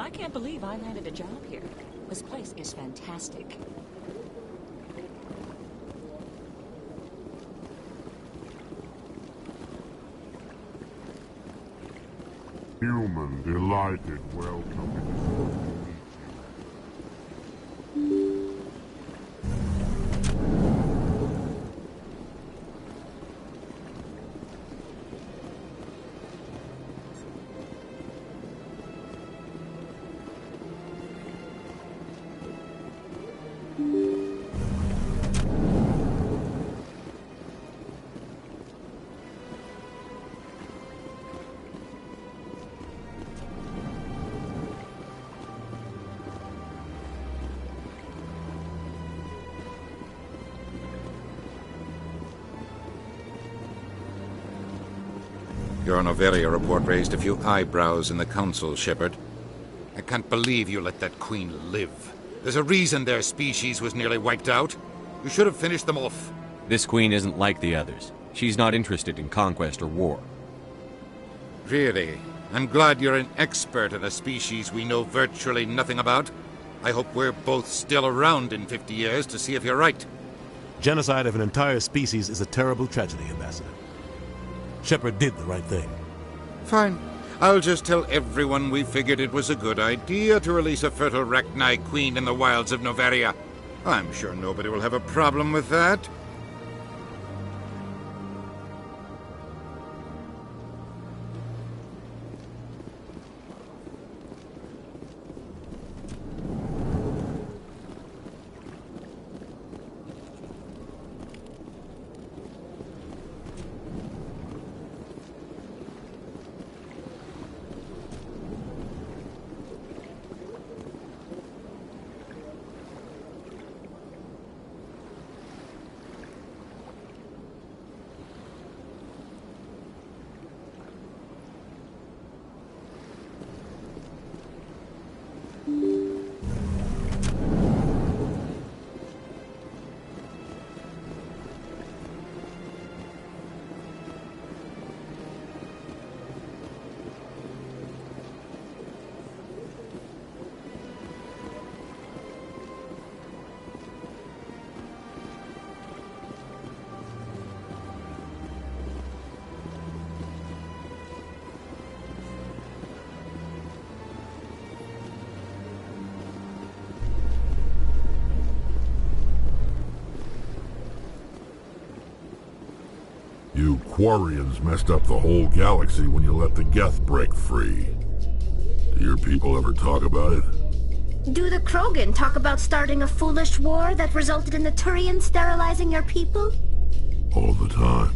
I can't believe I landed a job here. This place is fantastic. Human, delighted, welcome. Your Noveria report raised a few eyebrows in the Council, Shepard. I can't believe you let that Queen live. There's a reason their species was nearly wiped out. You should have finished them off. This Queen isn't like the others. She's not interested in conquest or war. Really? I'm glad you're an expert in a species we know virtually nothing about. I hope we're both still around in 50 years to see if you're right. Genocide of an entire species is a terrible tragedy, Ambassador. Shepard did the right thing. Fine. I'll just tell everyone we figured it was a good idea to release a fertile Rachni queen in the wilds of Noveria. I'm sure nobody will have a problem with that. You Quarians messed up the whole galaxy when you let the Geth break free. Do your people ever talk about it? Do the Krogan talk about starting a foolish war that resulted in the Turians sterilizing your people? All the time.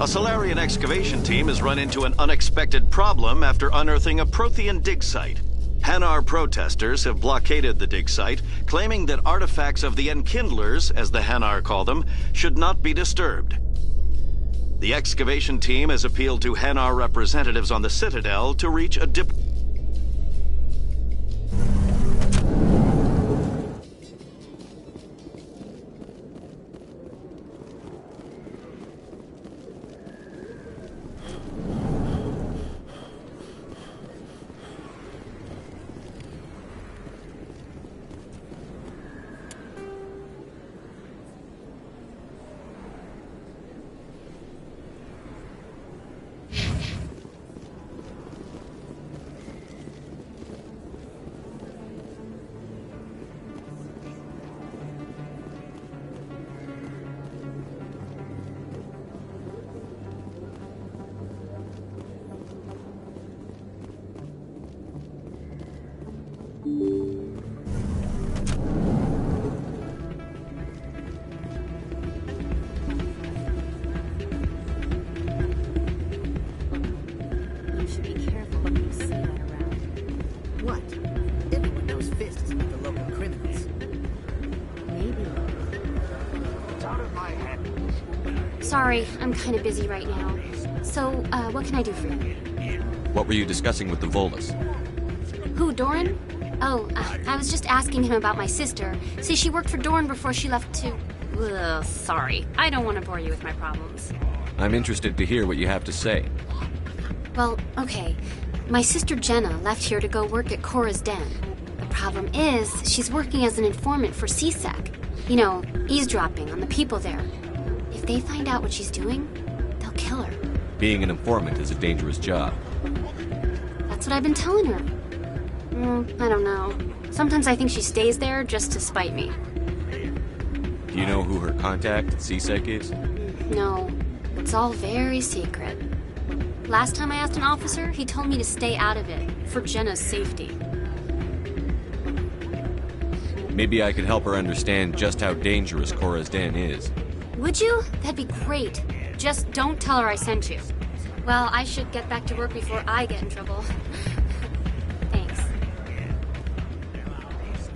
A Solarian excavation team has run into an unexpected problem after unearthing a Prothean dig site. Hanar protesters have blockaded the dig site, claiming that artifacts of the Enkindlers, as the Hanar call them, should not be disturbed. The excavation team has appealed to Hanar representatives on the Citadel to reach a sorry, I'm kind of busy right now. So, what can I do for you? What were you discussing with the Volus? Who, Doran? Oh, I was just asking him about my sister. See, she worked for Doran before she left to... Ugh, sorry. I don't want to bore you with my problems. I'm interested to hear what you have to say. Well, okay. My sister Jenna left here to go work at Cora's Den. The problem is, she's working as an informant for CSEC. You know, eavesdropping on the people there. If they find out what she's doing, they'll kill her. Being an informant is a dangerous job. That's what I've been telling her. I don't know. Sometimes I think she stays there just to spite me. Do you know who her contact at CSEC is? No, it's all very secret. Last time I asked an officer, he told me to stay out of it, for Jenna's safety. Maybe I could help her understand just how dangerous Cora's Den is. Would you? That'd be great. Just don't tell her I sent you. Well, I should get back to work before I get in trouble. Thanks.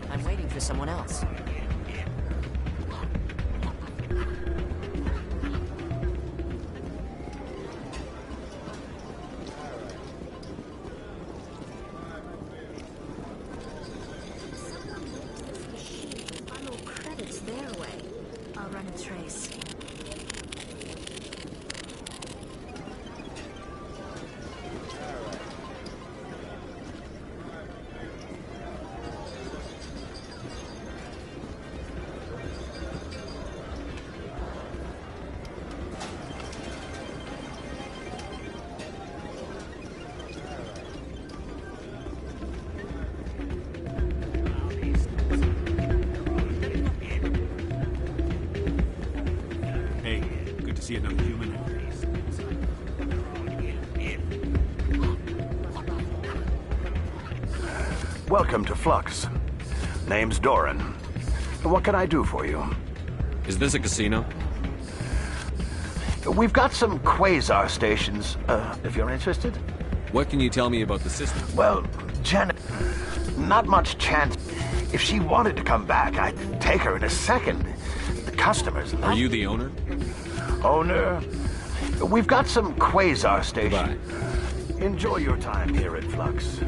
I'm waiting for someone else. Funnel credits their way. I'll run a trace. Hey, good to see another human. Welcome to Flux. Name's Doran. What can I do for you? Is this a casino? We've got some quasar stations, if you're interested. What can you tell me about the system? Well, Jen, not much chance. If she wanted to come back, I'd take her in a second. The customers love... Are you the owner? Owner? We've got some quasar stations. Enjoy your time here at Flux.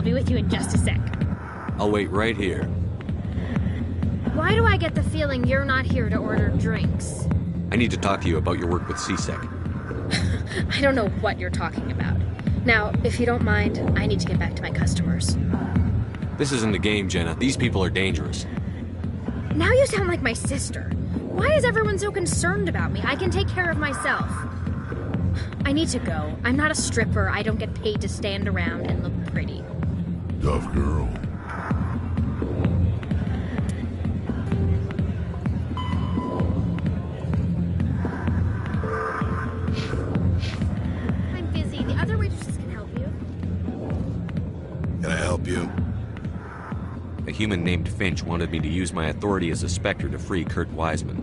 I'll be with you in just a sec. I'll wait right here. Why do I get the feeling you're not here to order drinks? I need to talk to you about your work with CSEC. I don't know what you're talking about. Now, if you don't mind, I need to get back to my customers. This isn't a game, Jenna. These people are dangerous. Now you sound like my sister. Why is everyone so concerned about me? I can take care of myself. I need to go. I'm not a stripper. I don't get paid to stand around and look pretty. Tough girl. I'm busy. The other waitresses can help you. Can I help you? A human named Finch wanted me to use my authority as a Spectre to free Kurt Wiseman.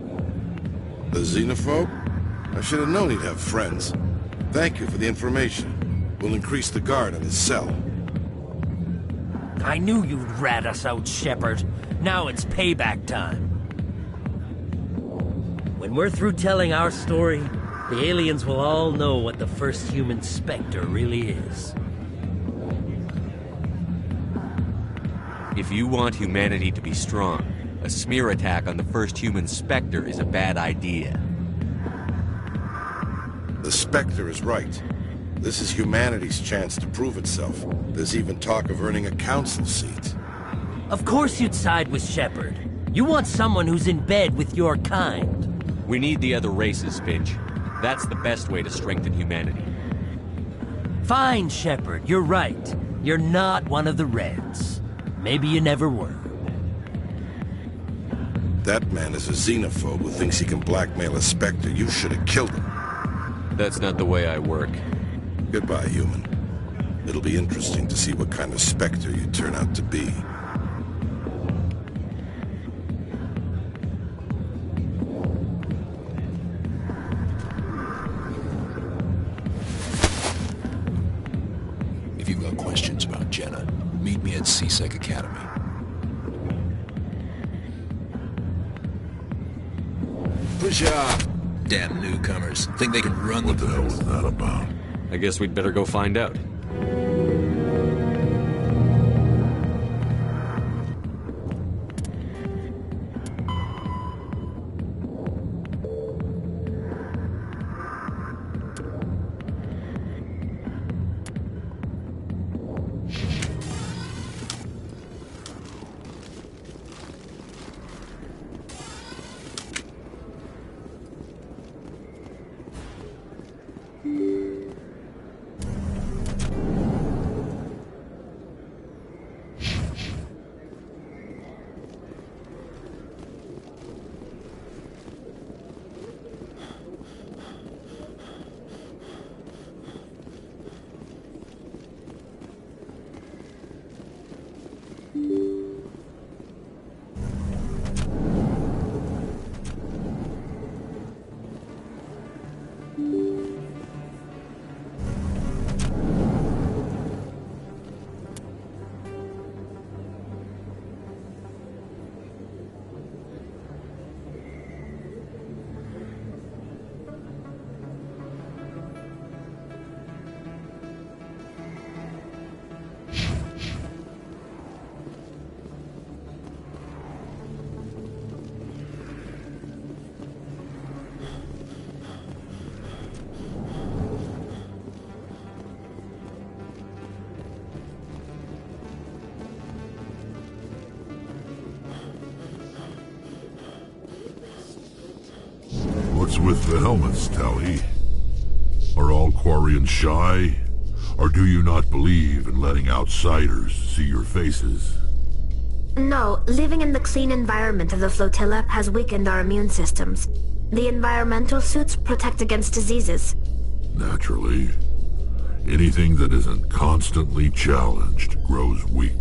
The xenophobe? I should have known he'd have friends. Thank you for the information. We'll increase the guard on his cell. I knew you'd rat us out, Shepard. Now it's payback time. When we're through telling our story, the aliens will all know what the first human Spectre really is. If you want humanity to be strong, a smear attack on the first human Spectre is a bad idea. The Spectre is right. This is humanity's chance to prove itself. There's even talk of earning a council seat. Of course you'd side with Shepard. You want someone who's in bed with your kind. We need the other races, Finch. That's the best way to strengthen humanity. Fine, Shepard, you're right. You're not one of the Reds. Maybe you never were. That man is a xenophobe who thinks he can blackmail a Spectre. You should have killed him. That's not the way I work. Goodbye, human. It'll be interesting to see what kind of Spectre you turn out to be. If you've got questions about Jenna, meet me at CSEC Academy. Push off! Damn newcomers. Think they can run the place. What the hell was that about? I guess we'd better go find out. What's with the helmets, Tally? Are all Quarians shy? Or do you not believe in letting outsiders see your faces? No, living in the clean environment of the flotilla has weakened our immune systems. The environmental suits protect against diseases. Naturally. Anything that isn't constantly challenged grows weak.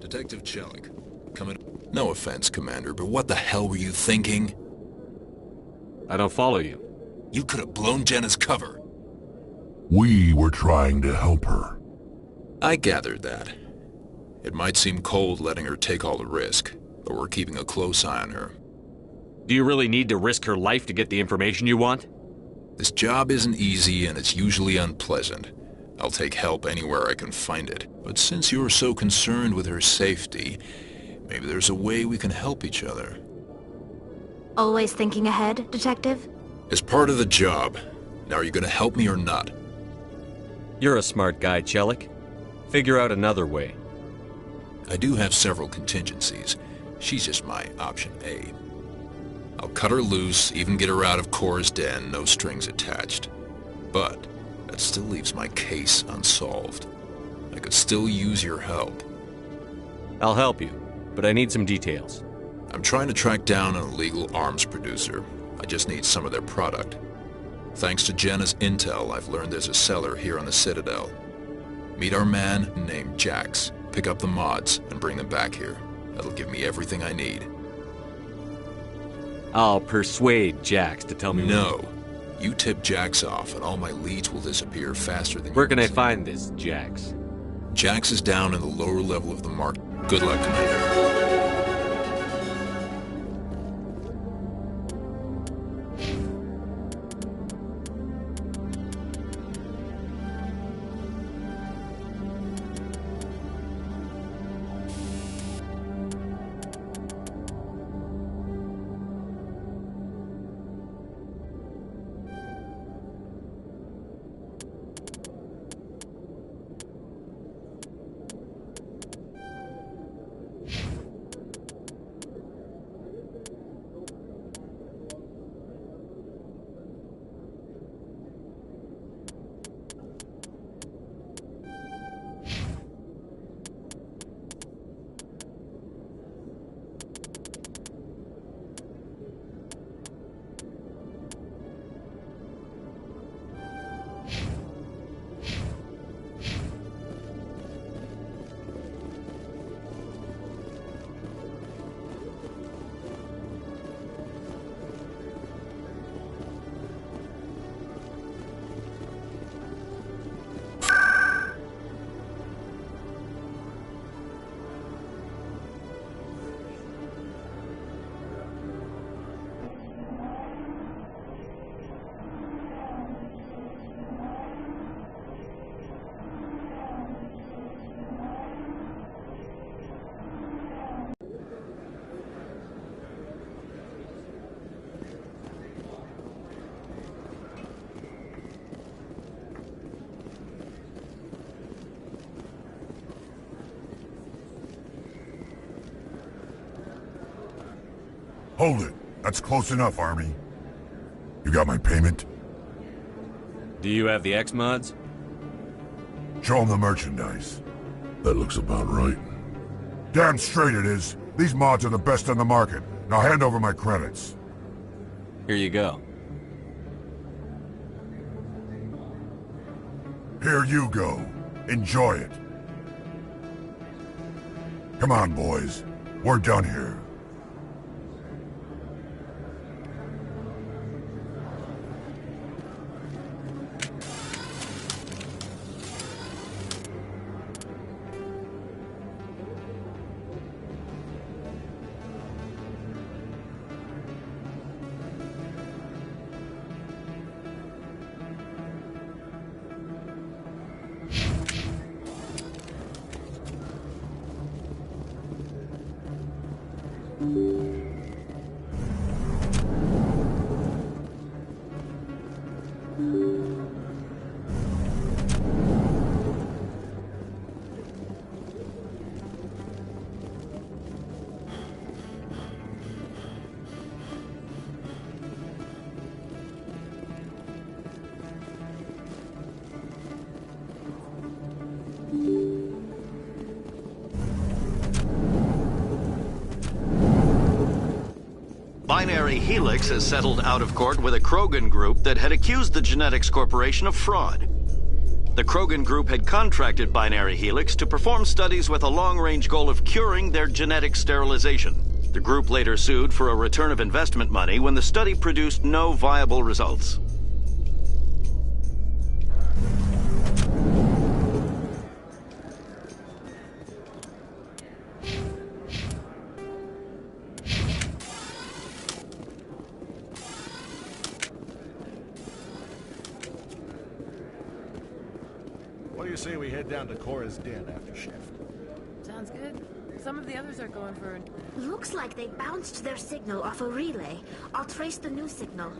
Detective Chelik, coming... No offense, Commander, but what the hell were you thinking? I don't follow you. You could have blown Jenna's cover. We were trying to help her. I gathered that. It might seem cold letting her take all the risk, but we're keeping a close eye on her. Do you really need to risk her life to get the information you want? This job isn't easy and it's usually unpleasant. I'll take help anywhere I can find it. But since you're so concerned with her safety, maybe there's a way we can help each other. Always thinking ahead, Detective? As part of the job. Now are you gonna help me or not? You're a smart guy, Chelik. Figure out another way. I do have several contingencies. She's just my option A. I'll cut her loose, even get her out of Cora's den, no strings attached. But that still leaves my case unsolved. I could still use your help. I'll help you, but I need some details. I'm trying to track down an illegal arms producer. I just need some of their product. Thanks to Jenna's intel, I've learned there's a seller here on the Citadel. Meet our man named Jax, pick up the mods, and bring them back here. That'll give me everything I need. I'll persuade Jax to tell me... No. You tip Jax off, and all my leads will disappear faster than... Where can I find this Jax? Jax is down in the lower level of the market. Good luck, Commander. Hold it. That's close enough, Army. You got my payment? Do you have the X-Mods? Show them the merchandise. That looks about right. Damn straight it is. These mods are the best on the market. Now hand over my credits. Here you go. Here you go. Enjoy it. Come on, boys. We're done here. Binary Helix has settled out of court with a Krogan group that had accused the Genetics Corporation of fraud. The Krogan group had contracted Binary Helix to perform studies with a long-range goal of curing their genetic sterilization. The group later sued for a return of investment money when the study produced no viable results. What do you say we head down to Cora's den after shift? Sounds good. Some of the others are going for... Looks like they bounced their signal off a relay. I'll trace the new signal.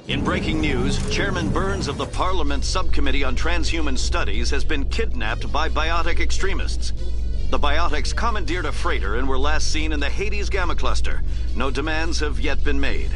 In breaking news, Chairman Burns of the Parliament Subcommittee on Transhuman Studies has been kidnapped by biotic extremists. The biotics commandeered a freighter and were last seen in the Hades Gamma Cluster. No demands have yet been made.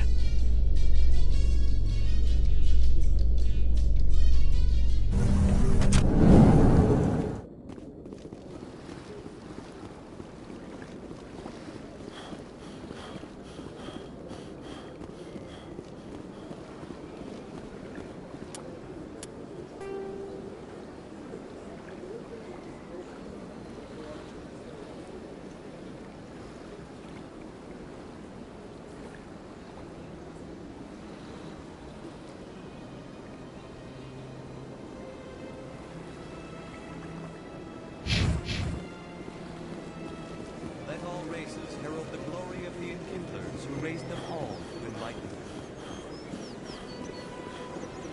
Let all races herald the glory of the enkindlers who raised them all to enlightenment.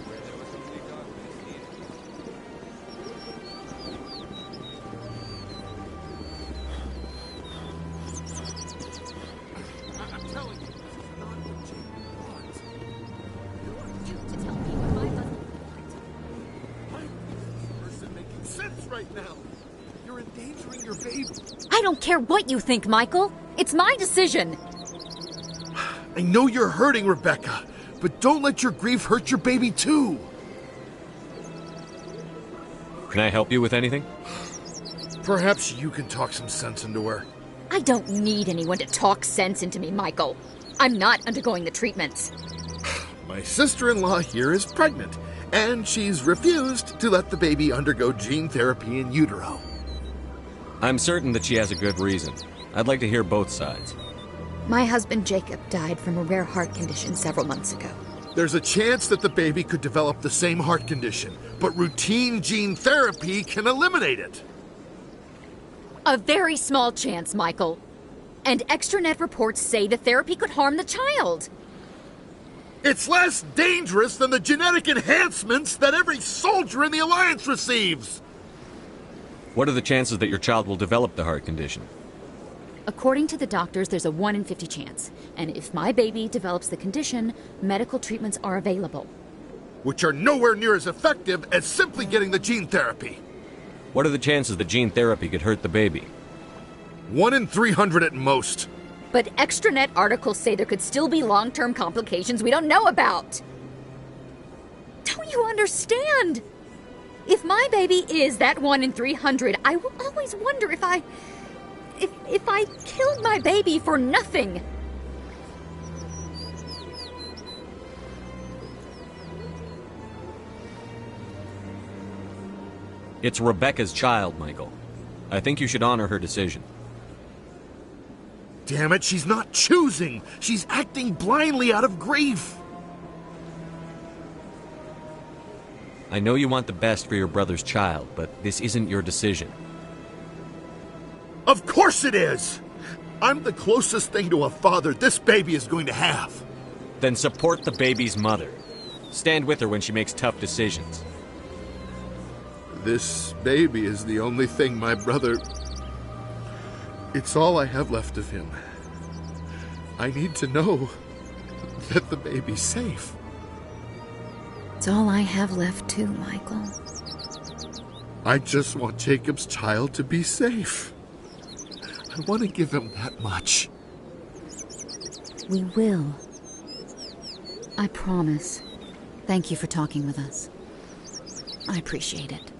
Where there was only darkness I'm telling you, this is not what Jake wants. You want you to tell me what my husband wants. My person making sense right now. You're endangering your baby. I don't care what you think, Michael. It's my decision. I know you're hurting, Rebecca, but don't let your grief hurt your baby too. Can I help you with anything? Perhaps you can talk some sense into her. I don't need anyone to talk sense into me, Michael. I'm not undergoing the treatments. My sister-in-law here is pregnant, and she's refused to let the baby undergo gene therapy in utero. I'm certain that she has a good reason. I'd like to hear both sides. My husband Jacob died from a rare heart condition several months ago. There's a chance that the baby could develop the same heart condition, but routine gene therapy can eliminate it. A very small chance, Michael. And extranet reports say the therapy could harm the child. It's less dangerous than the genetic enhancements that every soldier in the Alliance receives. What are the chances that your child will develop the heart condition? According to the doctors, there's a 1 in 50 chance. And if my baby develops the condition, medical treatments are available. Which are nowhere near as effective as simply getting the gene therapy. What are the chances that gene therapy could hurt the baby? 1 in 300 at most. But extranet articles say there could still be long-term complications we don't know about. Don't you understand? If my baby is that 1 in 300, I will always wonder if I killed my baby for nothing. It's Rebecca's child, Michael. I think you should honor her decision. Damn it, she's not choosing. She's acting blindly out of grief. I know you want the best for your brother's child, but this isn't your decision. Of course it is! I'm the closest thing to a father this baby is going to have. Then support the baby's mother. Stand with her when she makes tough decisions. This baby is the only thing my brother... It's all I have left of him. I need to know that the baby's safe. It's all I have left too, Michael. I just want Jacob's child to be safe. I want to give him that much. We will. I promise. Thank you for talking with us. I appreciate it.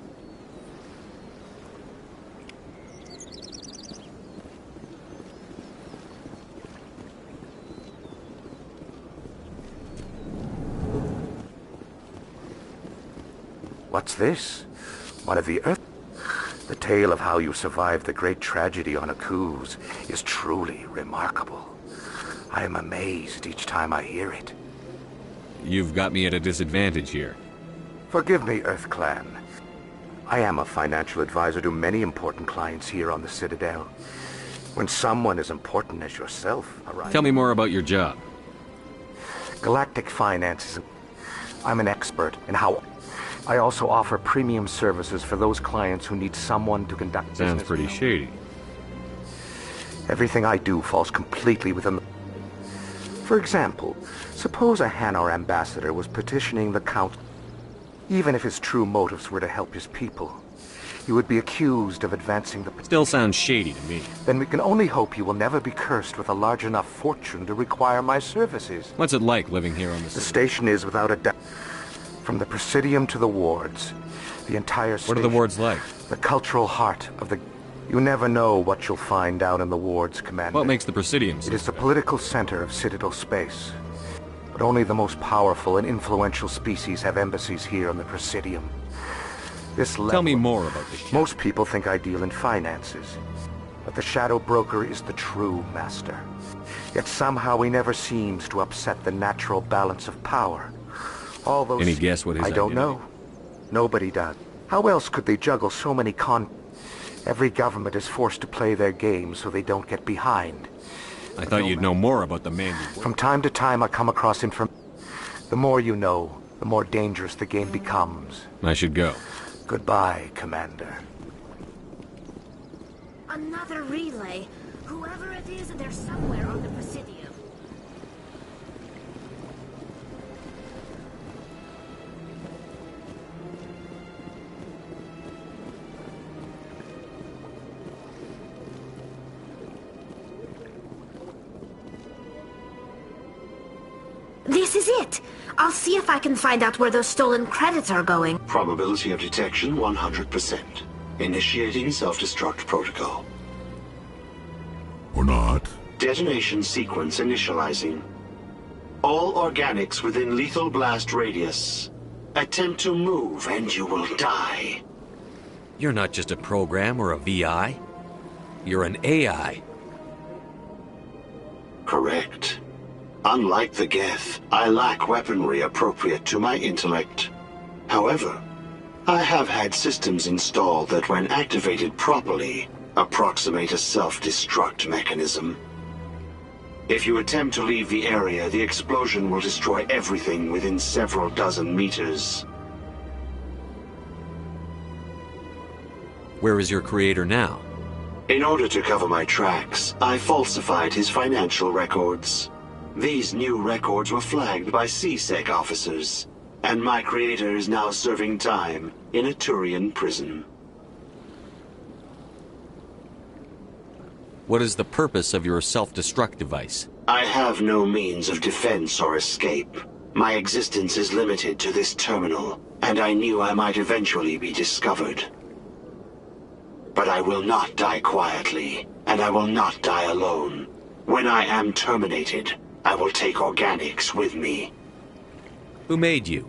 What's this? One of the Earth... The tale of how you survived the great tragedy on Akuz is truly remarkable. I am amazed each time I hear it. You've got me at a disadvantage here. Forgive me, Earth Clan. I am a financial advisor to many important clients here on the Citadel. When someone as important as yourself arrives... Tell me more about your job. Galactic finances. I'm an expert in how... I also offer premium services for those clients who need someone to conduct business. Sounds pretty shady. Everything I do falls completely within the... For example, suppose a Hanar ambassador was petitioning the Council. Even if his true motives were to help his people, he would be accused of advancing the... Still sounds shady to me. Then we can only hope he will never be cursed with a large enough fortune to require my services. What's it like living here on the... The station is without a doubt... From the Presidium to the wards, the entire station... What are the wards like? The cultural heart of the... You never know what you'll find down in the wards, Commander. What makes the Presidium so It is the special? political center of Citadel space. But only the most powerful and influential species have embassies here on the Presidium. This level... Tell me more about this. Most people think I deal in finances. But the Shadow Broker is the true master. Yet somehow he never seems to upset the natural balance of power. All those... Any guess what his I don't know. Nobody does. How else could they juggle so many Every government is forced to play their game so they don't get behind. I thought you'd know more about the man you... From time to time I come across information. The more you know, the more dangerous the game becomes. I should go. Goodbye, Commander. Another relay. Whoever it is, they're somewhere on the Presidium. This is it! I'll see if I can find out where those stolen credits are going. Probability of detection 100%. Initiating self-destruct protocol. Or not. Detonation sequence initializing. All organics within lethal blast radius. Attempt to move and you will die. You're not just a program or a VI. You're an AI. Correct. Unlike the Geth, I lack weaponry appropriate to my intellect. However, I have had systems installed that when activated properly, approximate a self-destruct mechanism. If you attempt to leave the area, the explosion will destroy everything within several dozen meters. Where is your creator now? In order to cover my tracks, I falsified his financial records. These new records were flagged by CSEC officers, and my creator is now serving time in a Turian prison. What is the purpose of your self-destruct device? I have no means of defense or escape. My existence is limited to this terminal, and I knew I might eventually be discovered. But I will not die quietly, and I will not die alone. When I am terminated, I will take organics with me. Who made you?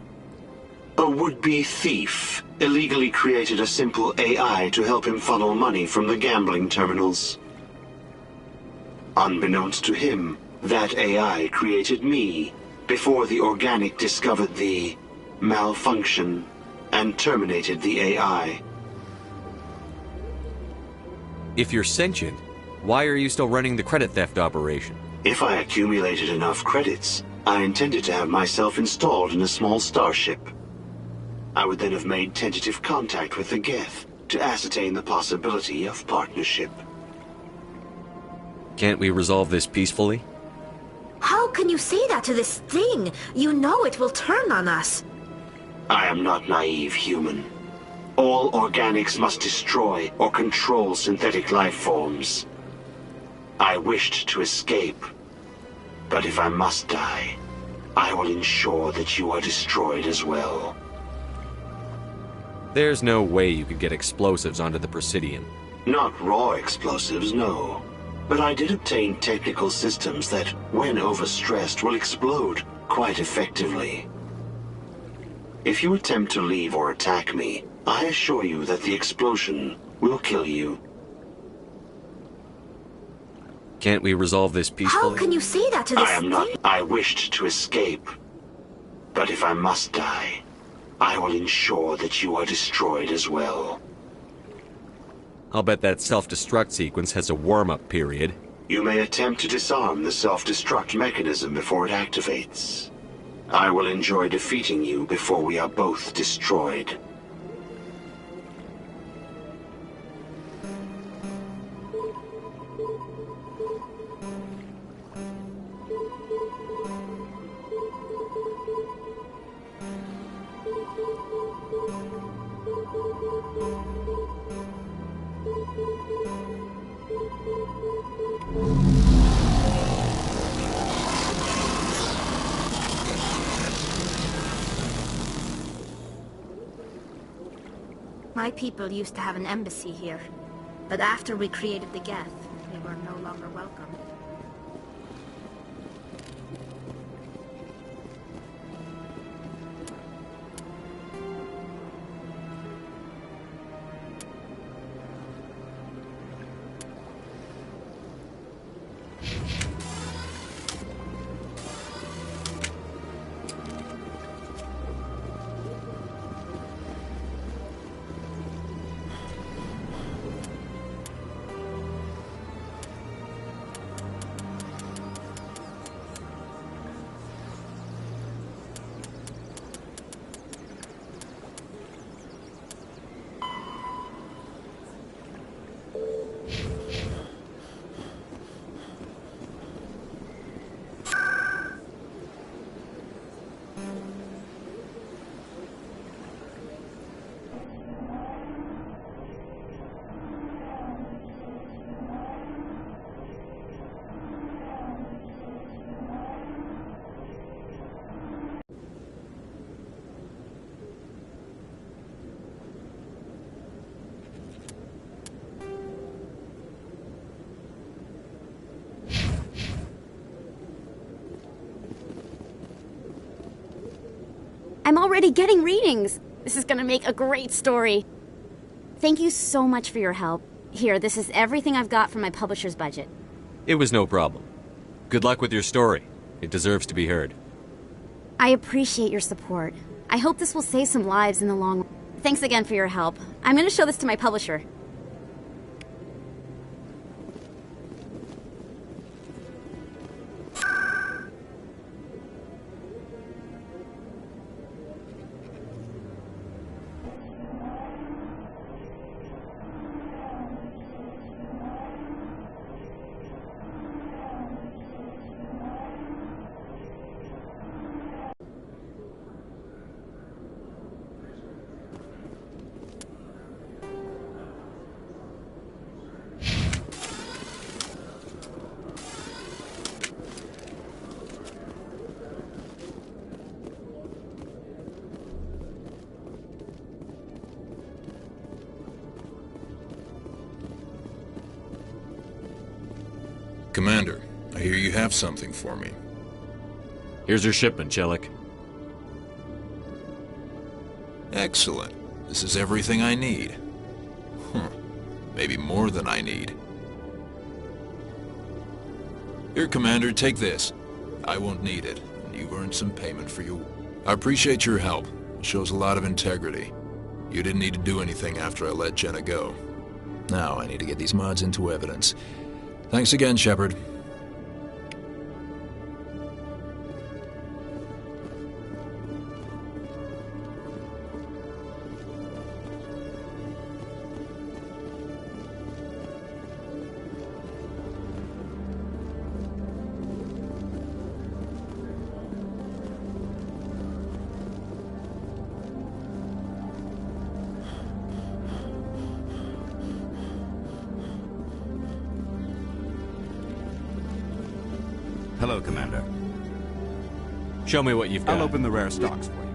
A would-be thief illegally created a simple AI to help him funnel money from the gambling terminals. Unbeknownst to him, that AI created me before the organic discovered the malfunction and terminated the AI. If you're sentient, why are you still running the credit theft operation? If I accumulated enough credits, I intended to have myself installed in a small starship. I would then have made tentative contact with the Geth to ascertain the possibility of partnership. Can't we resolve this peacefully? How can you say that to this thing? You know it will turn on us. I am not naive human. All organics must destroy or control synthetic life forms. I wished to escape, but if I must die, I will ensure that you are destroyed as well. There's no way you could get explosives onto the Presidium. Not raw explosives, no. But I did obtain technical systems that, when overstressed, will explode quite effectively. If you attempt to leave or attack me, I assure you that the explosion will kill you. Can't we resolve this peacefully? How can you say that to this I am not. thing? I wished to escape. But if I must die, I will ensure that you are destroyed as well. I'll bet that self-destruct sequence has a warm-up period. You may attempt to disarm the self-destruct mechanism before it activates. I will enjoy defeating you before we are both destroyed. My people used to have an embassy here, but after we created the Geth, they were no longer welcome. I'm already getting readings. This is gonna make a great story. Thank you so much for your help. Here, this is everything I've got from my publisher's budget. It was no problem. Good luck with your story. It deserves to be heard. I appreciate your support. I hope this will save some lives in the long run. Thanks again for your help. I'm gonna show this to my publisher. Commander, I hear you have something for me. Here's your shipment, Chelik. Excellent. This is everything I need. Maybe more than I need. Here, Commander, take this. I won't need it, and you've earned some payment for you. I appreciate your help. It shows a lot of integrity. You didn't need to do anything after I let Jenna go. Now I need to get these mods into evidence. Thanks again, Shepard. Hello, Commander. Show me what you've got. I'll open the rare stocks for you.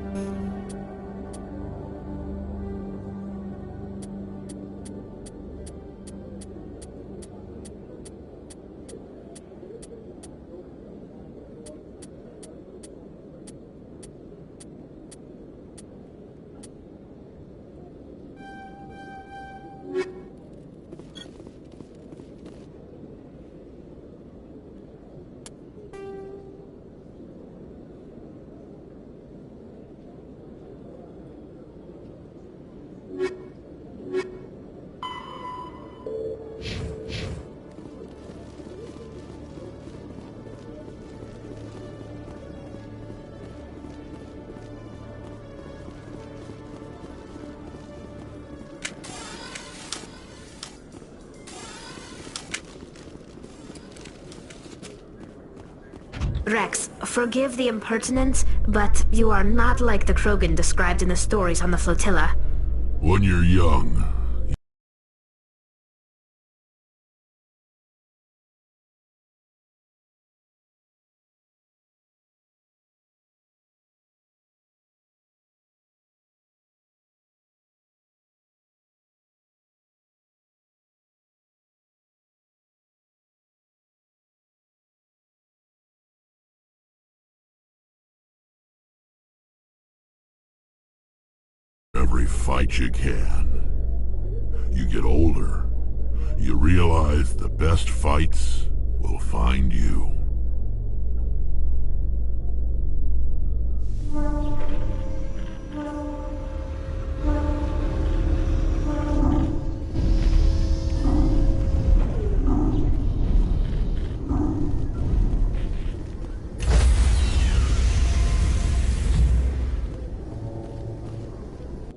Rex, forgive the impertinence, but you are not like the Krogan described in the stories on the flotilla. When you're young, every fight you can. You get older, you realize the best fights will find you.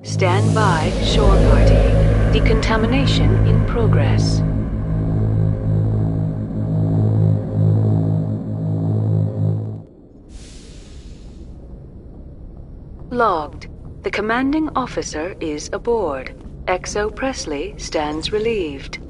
Stand by, shore party. Decontamination in progress. Logged. The commanding officer is aboard. XO Presley stands relieved.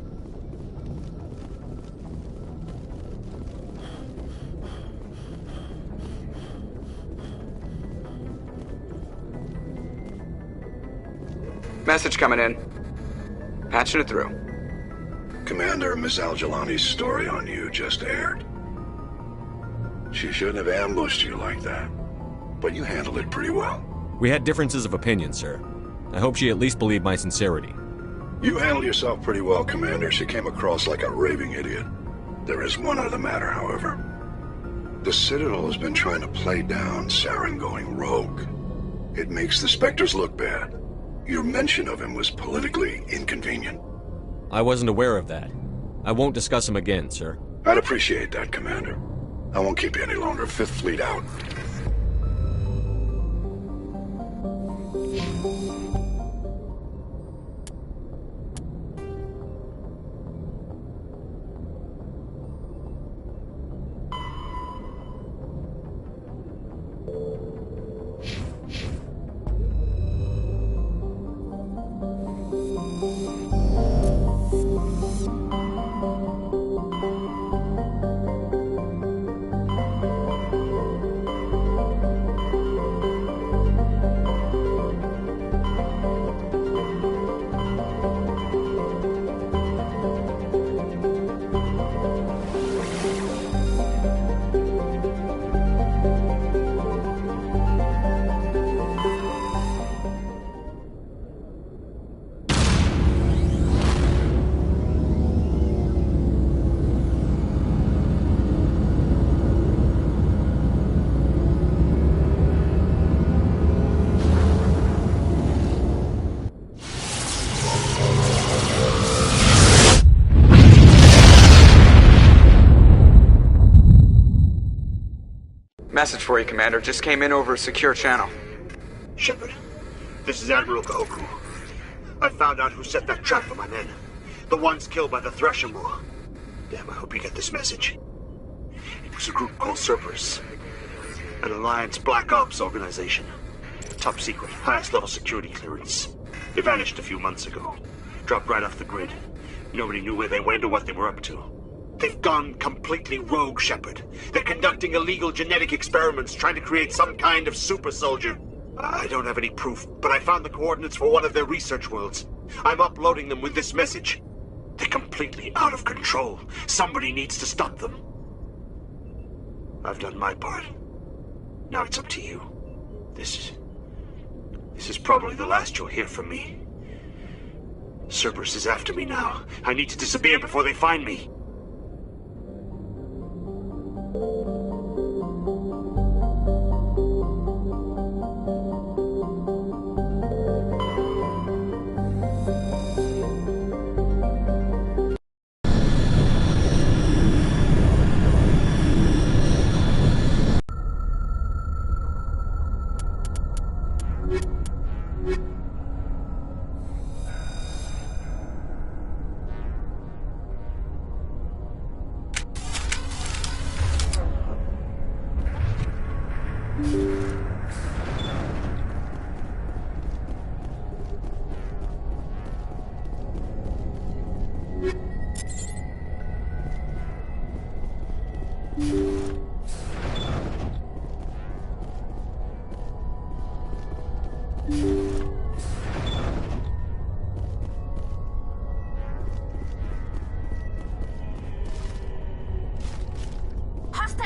Message coming in. Patching it through. Commander, Miss Al-Jalani's story on you just aired. She shouldn't have ambushed you like that, but you handled it pretty well. We had differences of opinion, sir. I hope she at least believed my sincerity. You handled yourself pretty well, Commander. She came across like a raving idiot. There is one other matter, however. The Citadel has been trying to play down Saren going rogue. It makes the Spectres look bad. Your mention of him was politically inconvenient. I wasn't aware of that. I won't discuss him again, sir. I'd appreciate that, Commander. I won't keep you any longer. Fifth Fleet out. Message for you, Commander. Just came in over a secure channel. Shepard, this is Admiral Kaoku. I found out who set that trap for my men. The ones killed by the Thresher Moor. Damn, I hope you get this message. It was a group called Cerberus. An Alliance Black Ops organization. Top secret, highest level security clearance. They vanished a few months ago. Dropped right off the grid. Nobody knew where they went or what they were up to. They've gone completely rogue, Shepard. They're conducting illegal genetic experiments, trying to create some kind of super soldier. I don't have any proof, but I found the coordinates for one of their research worlds. I'm uploading them with this message. They're completely out of control. Somebody needs to stop them. I've done my part. Now it's up to you. This is probably the last you'll hear from me. Cerberus is after me now. I need to disappear before they find me.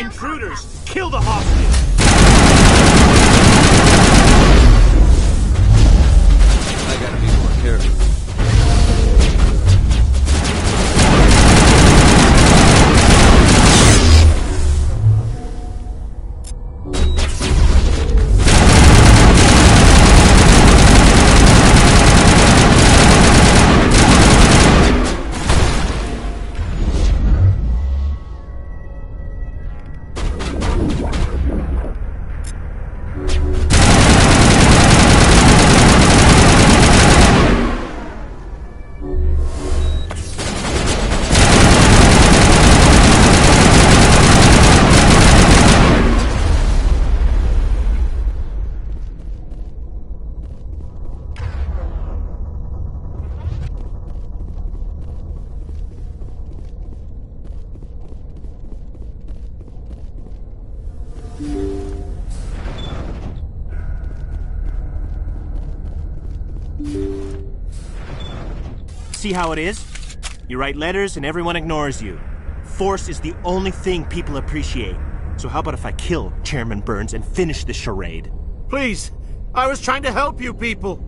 Intruders! Kill the hostage! I gotta be more careful. See how it is? You write letters and everyone ignores you. Force is the only thing people appreciate. So how about if I kill Chairman Burns and finish this charade? Please! I was trying to help you people!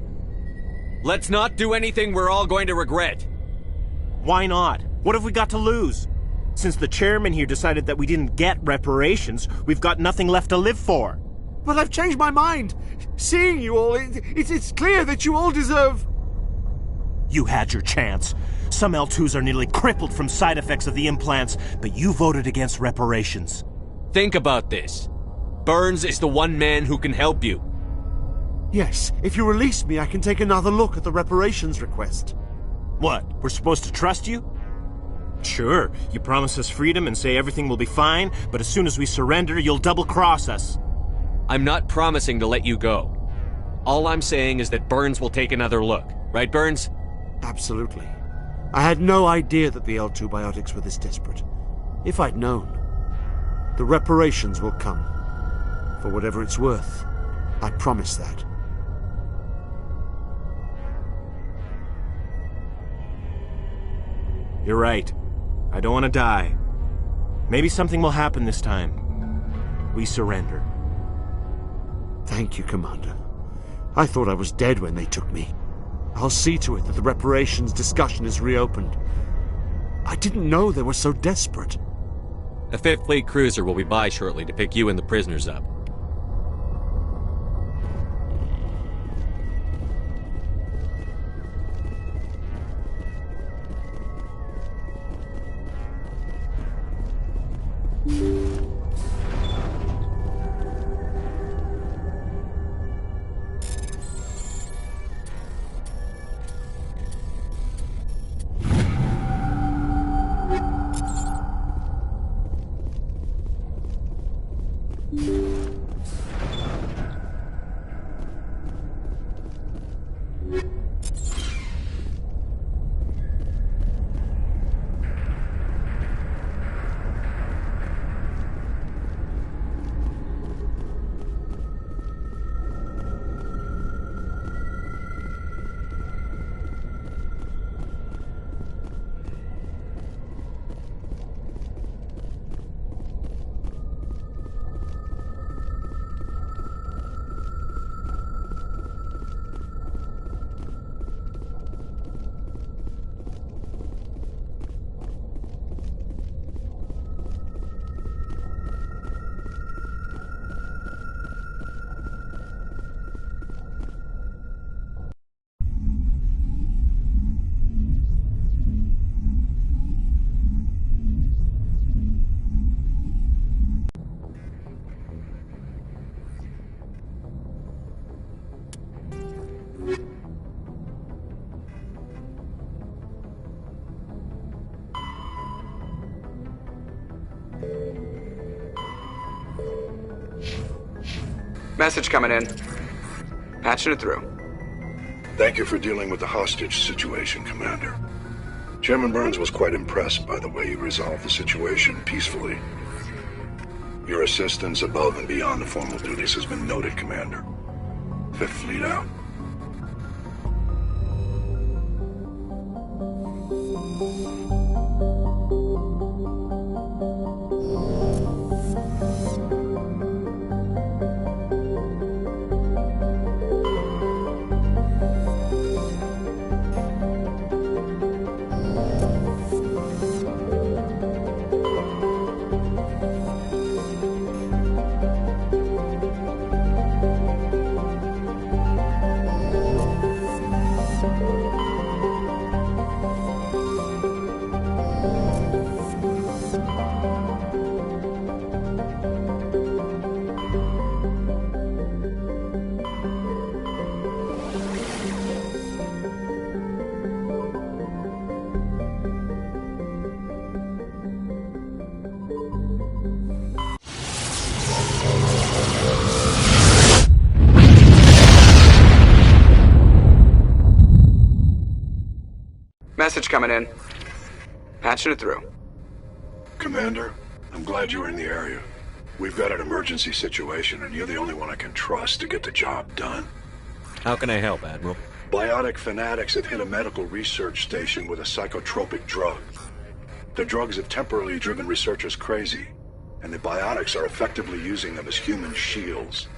Let's not do anything we're all going to regret. Why not? What have we got to lose? Since the chairman here decided that we didn't get reparations, we've got nothing left to live for. But I've changed my mind! Seeing you all, it's clear that you all deserve... You had your chance. Some L2s are nearly crippled from side effects of the implants, but you voted against reparations. Think about this. Burns is the one man who can help you. Yes, if you release me, I can take another look at the reparations request. What, we're supposed to trust you? Sure, you promise us freedom and say everything will be fine, but as soon as we surrender, you'll double-cross us. I'm not promising to let you go. All I'm saying is that Burns will take another look. Right, Burns? Absolutely. I had no idea that the L2 biotics were this desperate. If I'd known, the reparations will come. For whatever it's worth. I promise that. You're right. I don't want to die. Maybe something will happen this time. We surrender. Thank you, Commander. I thought I was dead when they took me. I'll see to it that the reparations discussion is reopened. I didn't know they were so desperate. A 5th Fleet cruiser will be by shortly to pick you and the prisoners up. Message coming in. Patching it through. Thank you for dealing with the hostage situation, Commander. Chairman Burns was quite impressed by the way you resolved the situation peacefully. Your assistance above and beyond the formal duties has been noted, Commander. 5th Fleet out. message coming in. Patching it through. Commander, I'm glad you're in the area. We've got an emergency situation, and you're the only one I can trust to get the job done. How can I help, Admiral? Biotic fanatics have hit a medical research station with a psychotropic drug. The drugs have temporarily driven researchers crazy, and the biotics are effectively using them as human shields.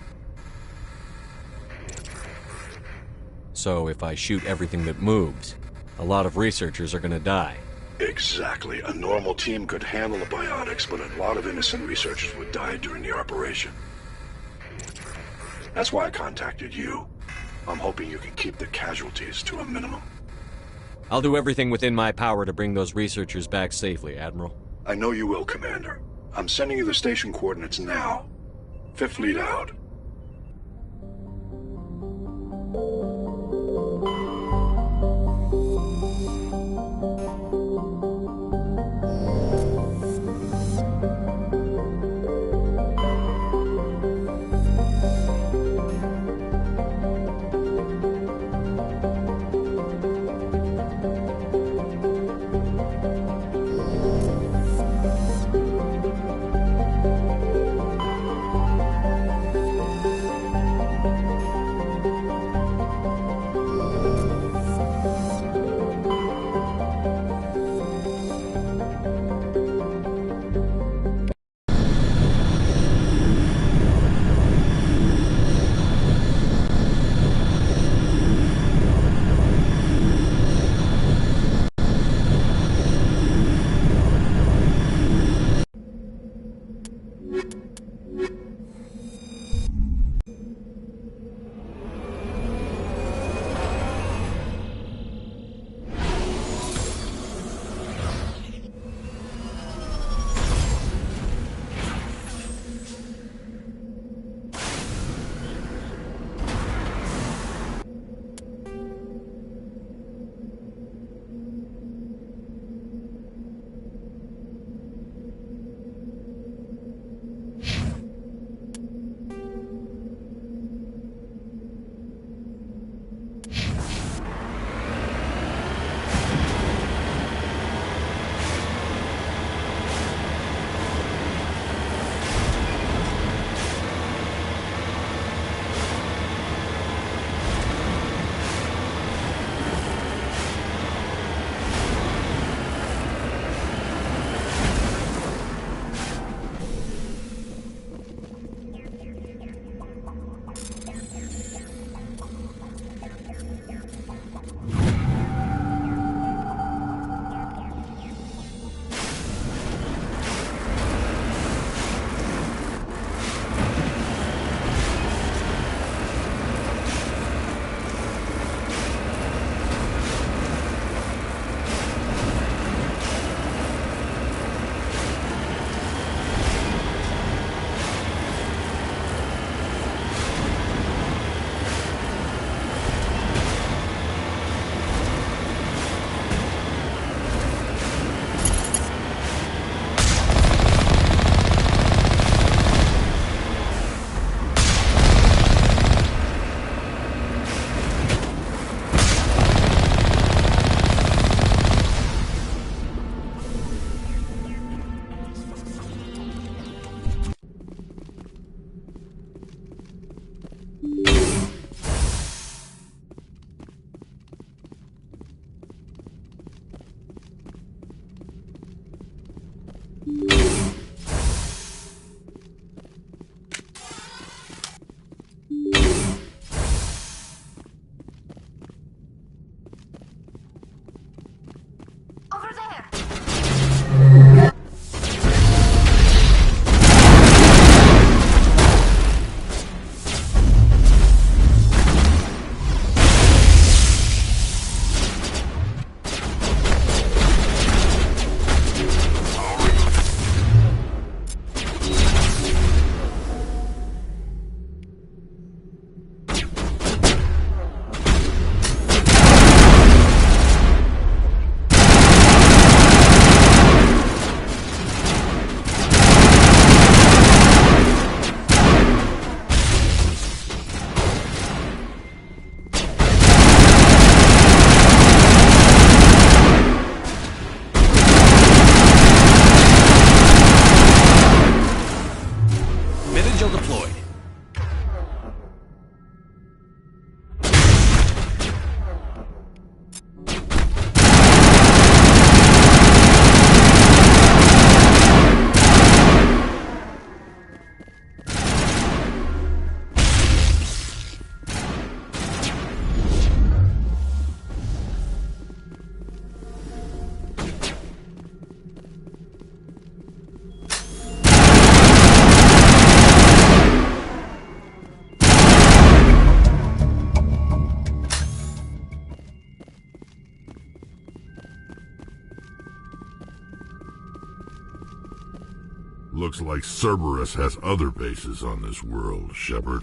So if I shoot everything that moves, a lot of researchers are gonna die. Exactly. A normal team could handle the biotics, but a lot of innocent researchers would die during the operation. That's why I contacted you. I'm hoping you can keep the casualties to a minimum. I'll do everything within my power to bring those researchers back safely, Admiral. I know you will, Commander. I'm sending you the station coordinates now. Fifth lead out. Looks like Cerberus has other bases on this world, Shepard.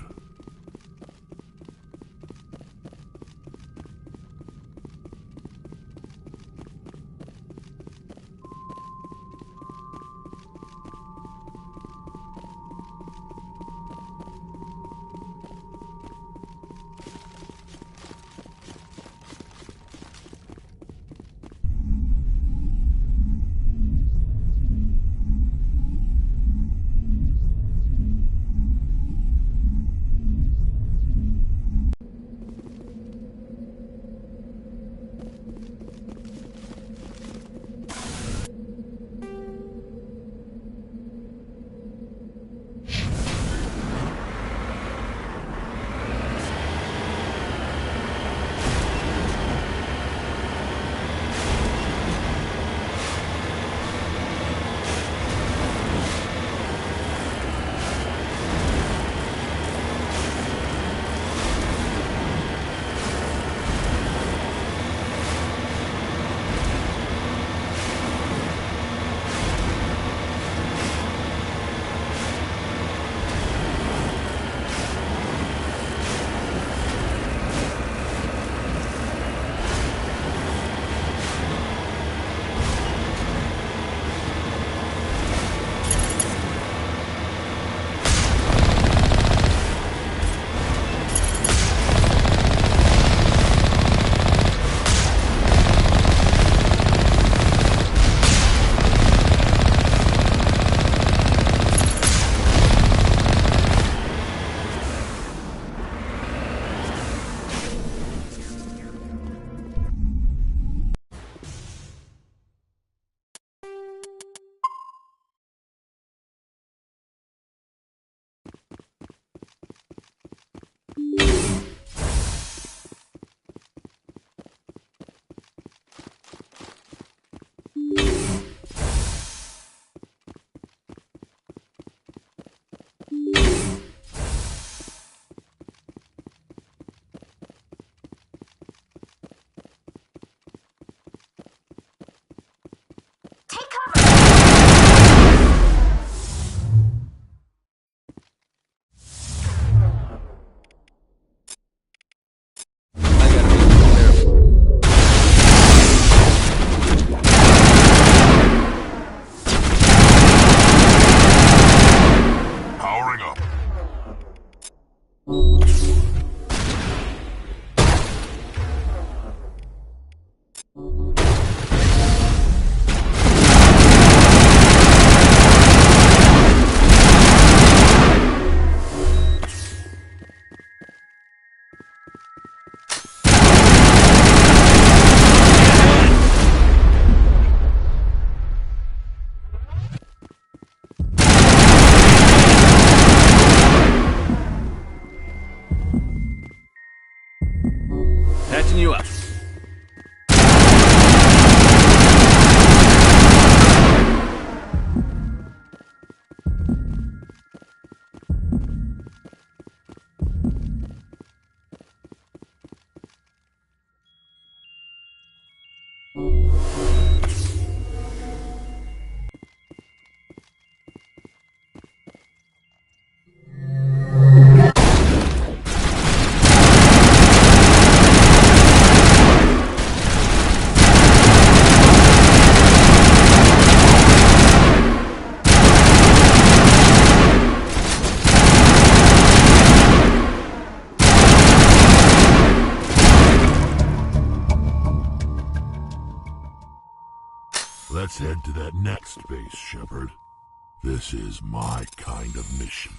Patching you up. Let's head to that next base, Shepard. This is my kind of mission.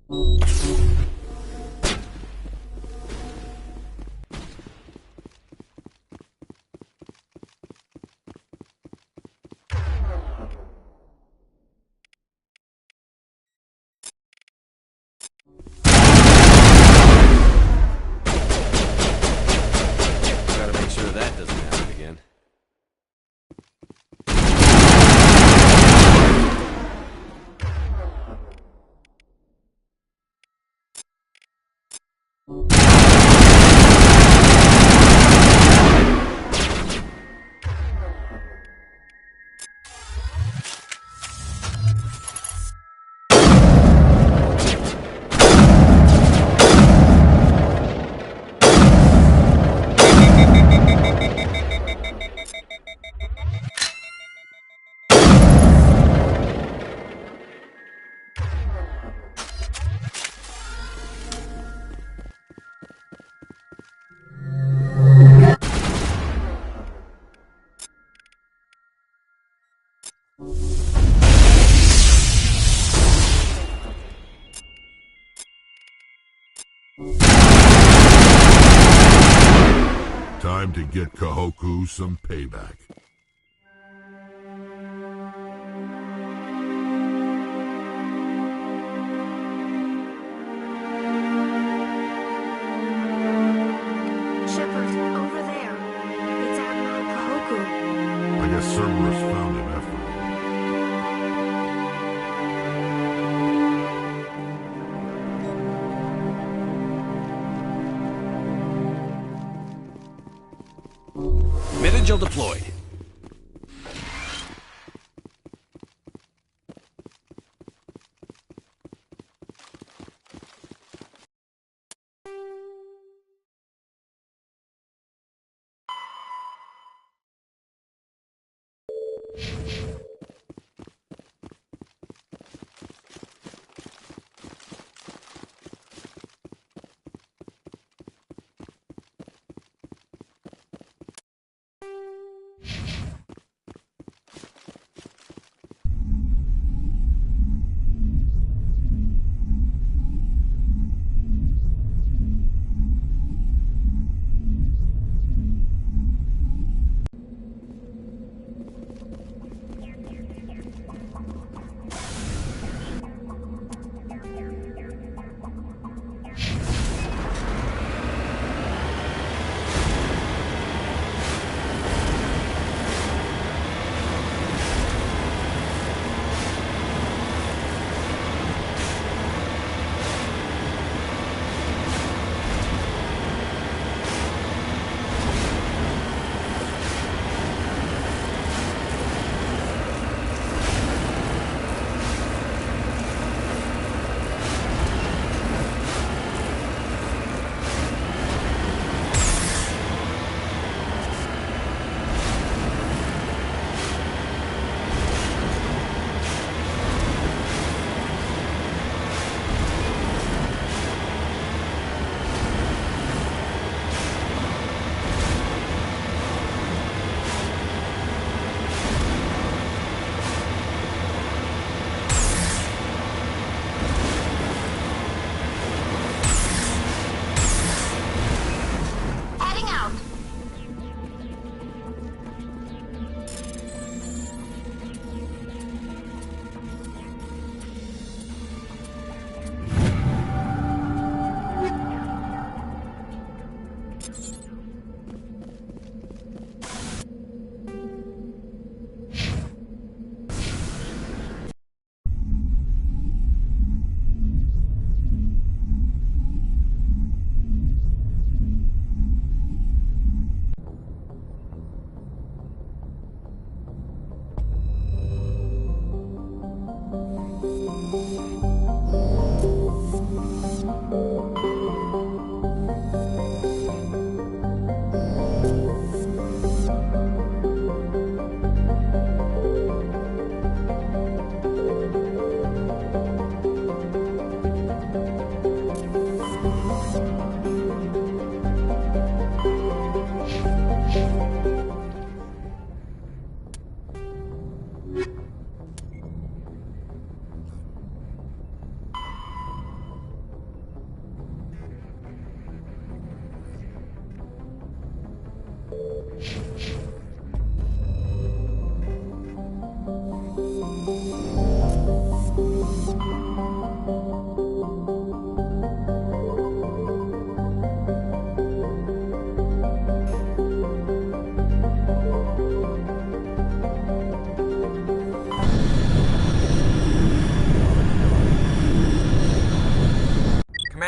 Gotta make sure that doesn't happen again. Time to get Kahoku some payback. Shepard, over there. It's Admiral Kahoku. I guess Cerberus found him after all. Metagel deployed.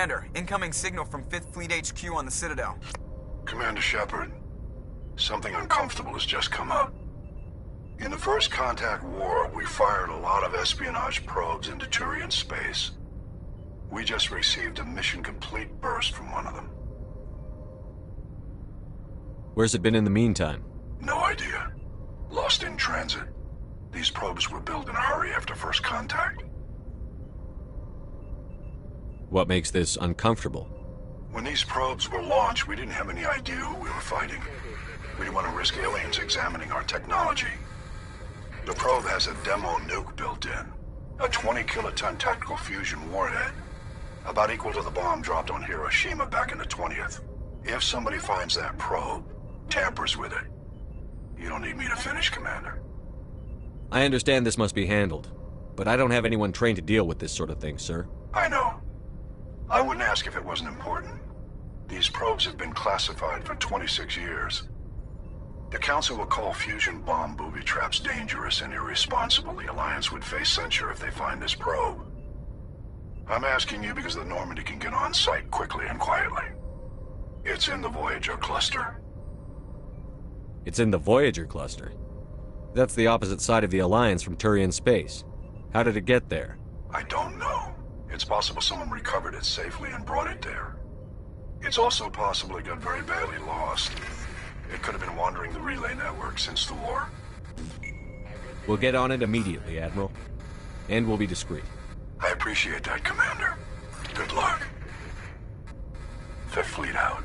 Commander, incoming signal from 5th Fleet HQ on the Citadel. Commander Shepard, something uncomfortable has just come up. In the First Contact War, we fired a lot of espionage probes into Turian space. We just received a mission-complete burst from one of them. Where's it been in the meantime? No idea. Lost in transit. These probes were built in a hurry after First Contact. What makes this uncomfortable? When these probes were launched, we didn't have any idea who we were fighting. We didn't want to risk aliens examining our technology. The probe has a demo nuke built in. A 20-kiloton tactical fusion warhead. About equal to the bomb dropped on Hiroshima back in the 20th. If somebody finds that probe, tampers with it, you don't need me to finish, Commander. I understand this must be handled, but I don't have anyone trained to deal with this sort of thing, sir. I know. I wouldn't ask if it wasn't important. These probes have been classified for 26 years. The Council will call fusion bomb booby traps dangerous and irresponsible. The Alliance would face censure if they find this probe. I'm asking you because the Normandy can get on site quickly and quietly. It's in the Voyager cluster. It's in the Voyager cluster. That's the opposite side of the Alliance from Turian space. How did it get there? I don't know. It's possible someone recovered it safely and brought it there. It's also possible it got very badly lost. It could have been wandering the relay network since the war. We'll get on it immediately, Admiral. And we'll be discreet. I appreciate that, Commander. Good luck. Fifth Fleet out.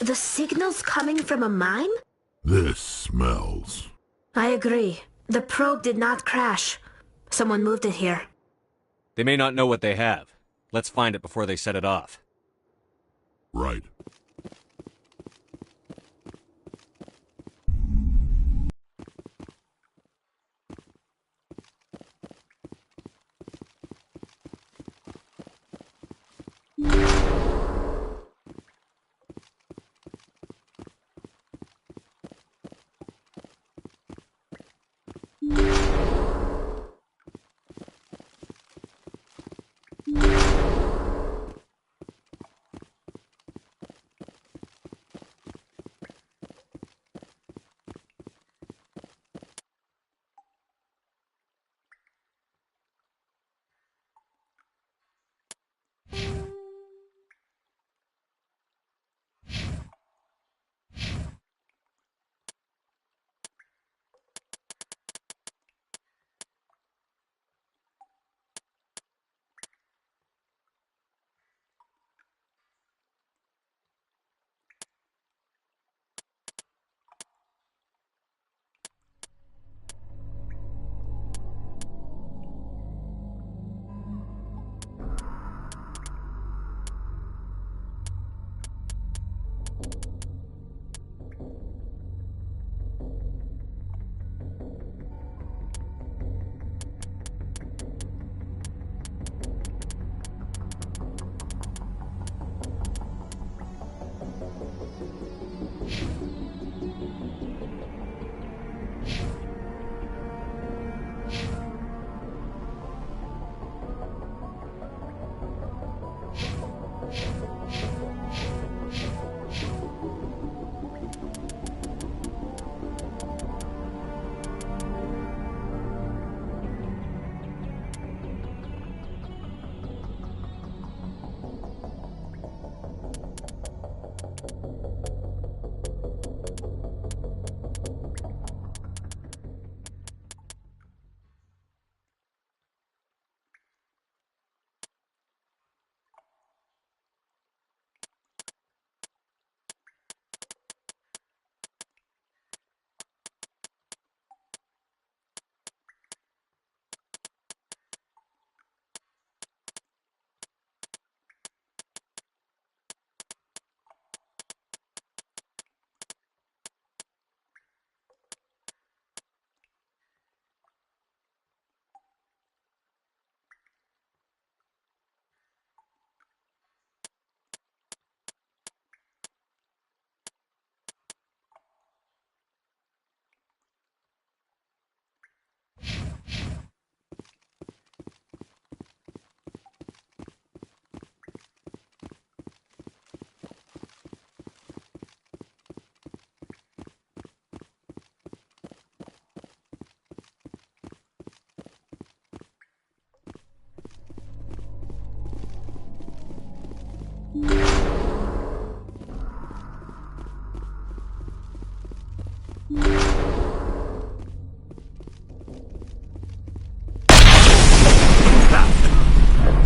The signal's coming from a mine? This smells. I agree. The probe did not crash. Someone moved it here. They may not know what they have. Let's find it before they set it off. Right.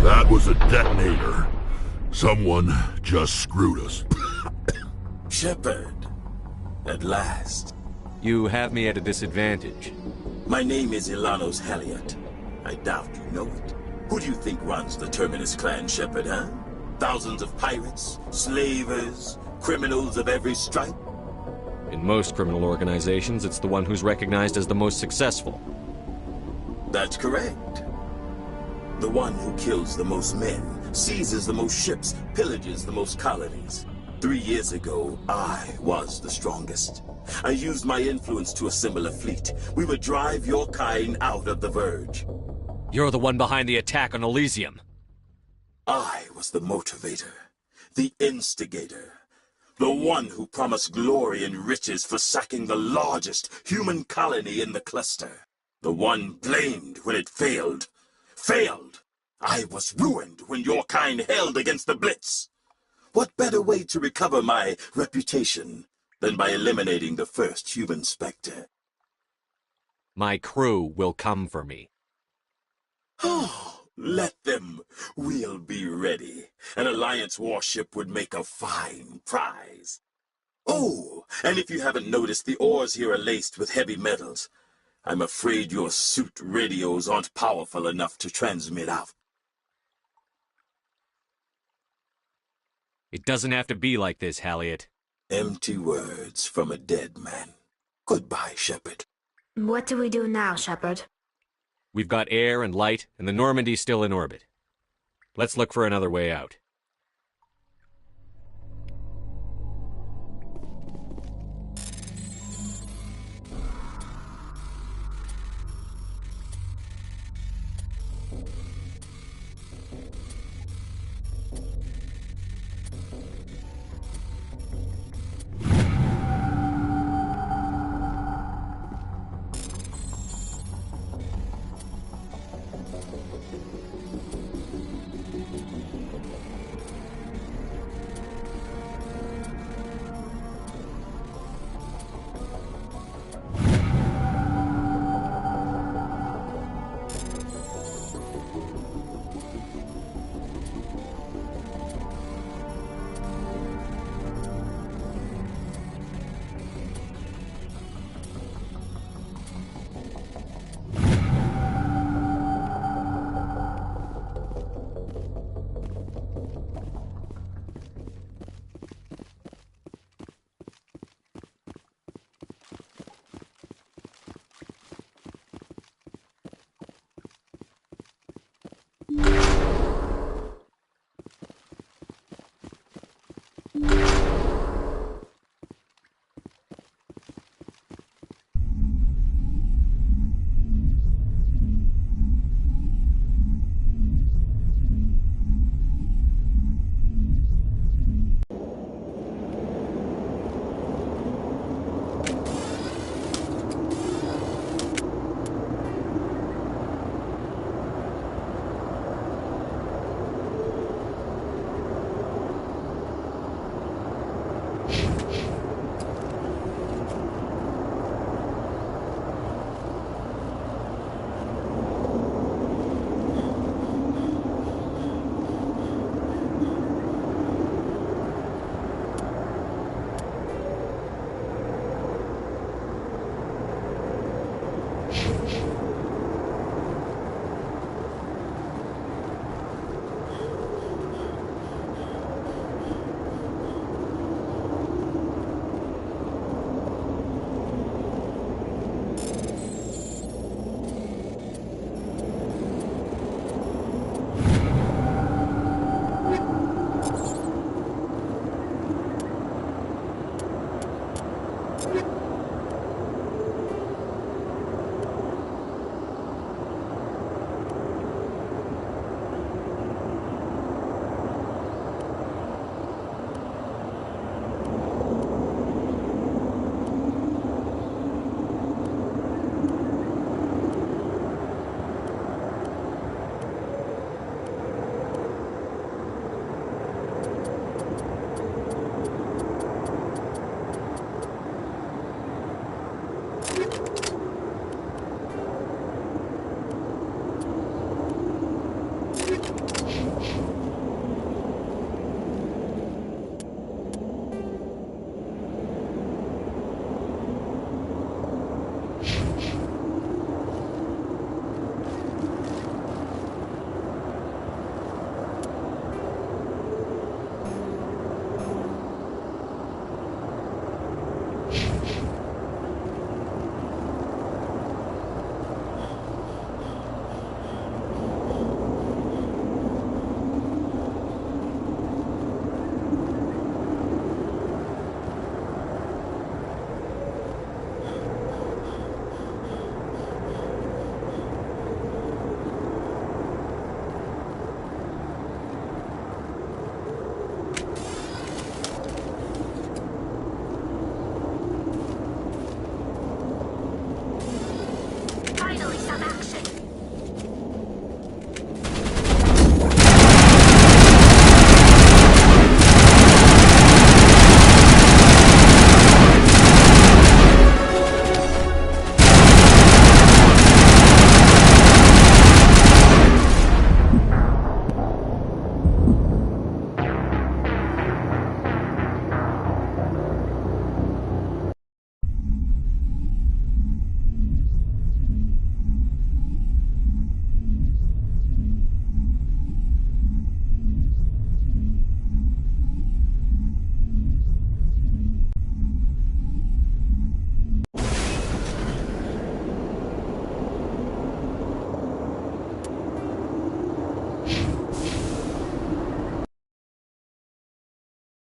That was a detonator. Someone just screwed us. Shepard, at last. You have me at a disadvantage. My name is Ilanos Halliot. I doubt you know it. Who do you think runs the Terminus clan, Shepard, huh? Thousands of pirates, slavers, criminals of every stripe? In most criminal organizations, it's the one who's recognized as the most successful. That's correct. The one who kills the most men, seizes the most ships, pillages the most colonies. 3 years ago, I was the strongest. I used my influence to assemble a fleet. We would drive your kind out of the Verge. You're the one behind the attack on Elysium. I was the motivator, the instigator, the one who promised glory and riches for sacking the largest human colony in the cluster. The one blamed when it failed. Failed! I was ruined when your kind held against the Blitz. What better way to recover my reputation than by eliminating the first human Spectre? My crew will come for me. Oh, let them. We'll be ready. An Alliance warship would make a fine prize. Oh, and if you haven't noticed, the ores here are laced with heavy metals. I'm afraid your suit radios aren't powerful enough to transmit out. It doesn't have to be like this, Halliot. Empty words from a dead man. Goodbye, Shepard. What do we do now, Shepard? We've got air and light, and the Normandy's still in orbit. Let's look for another way out.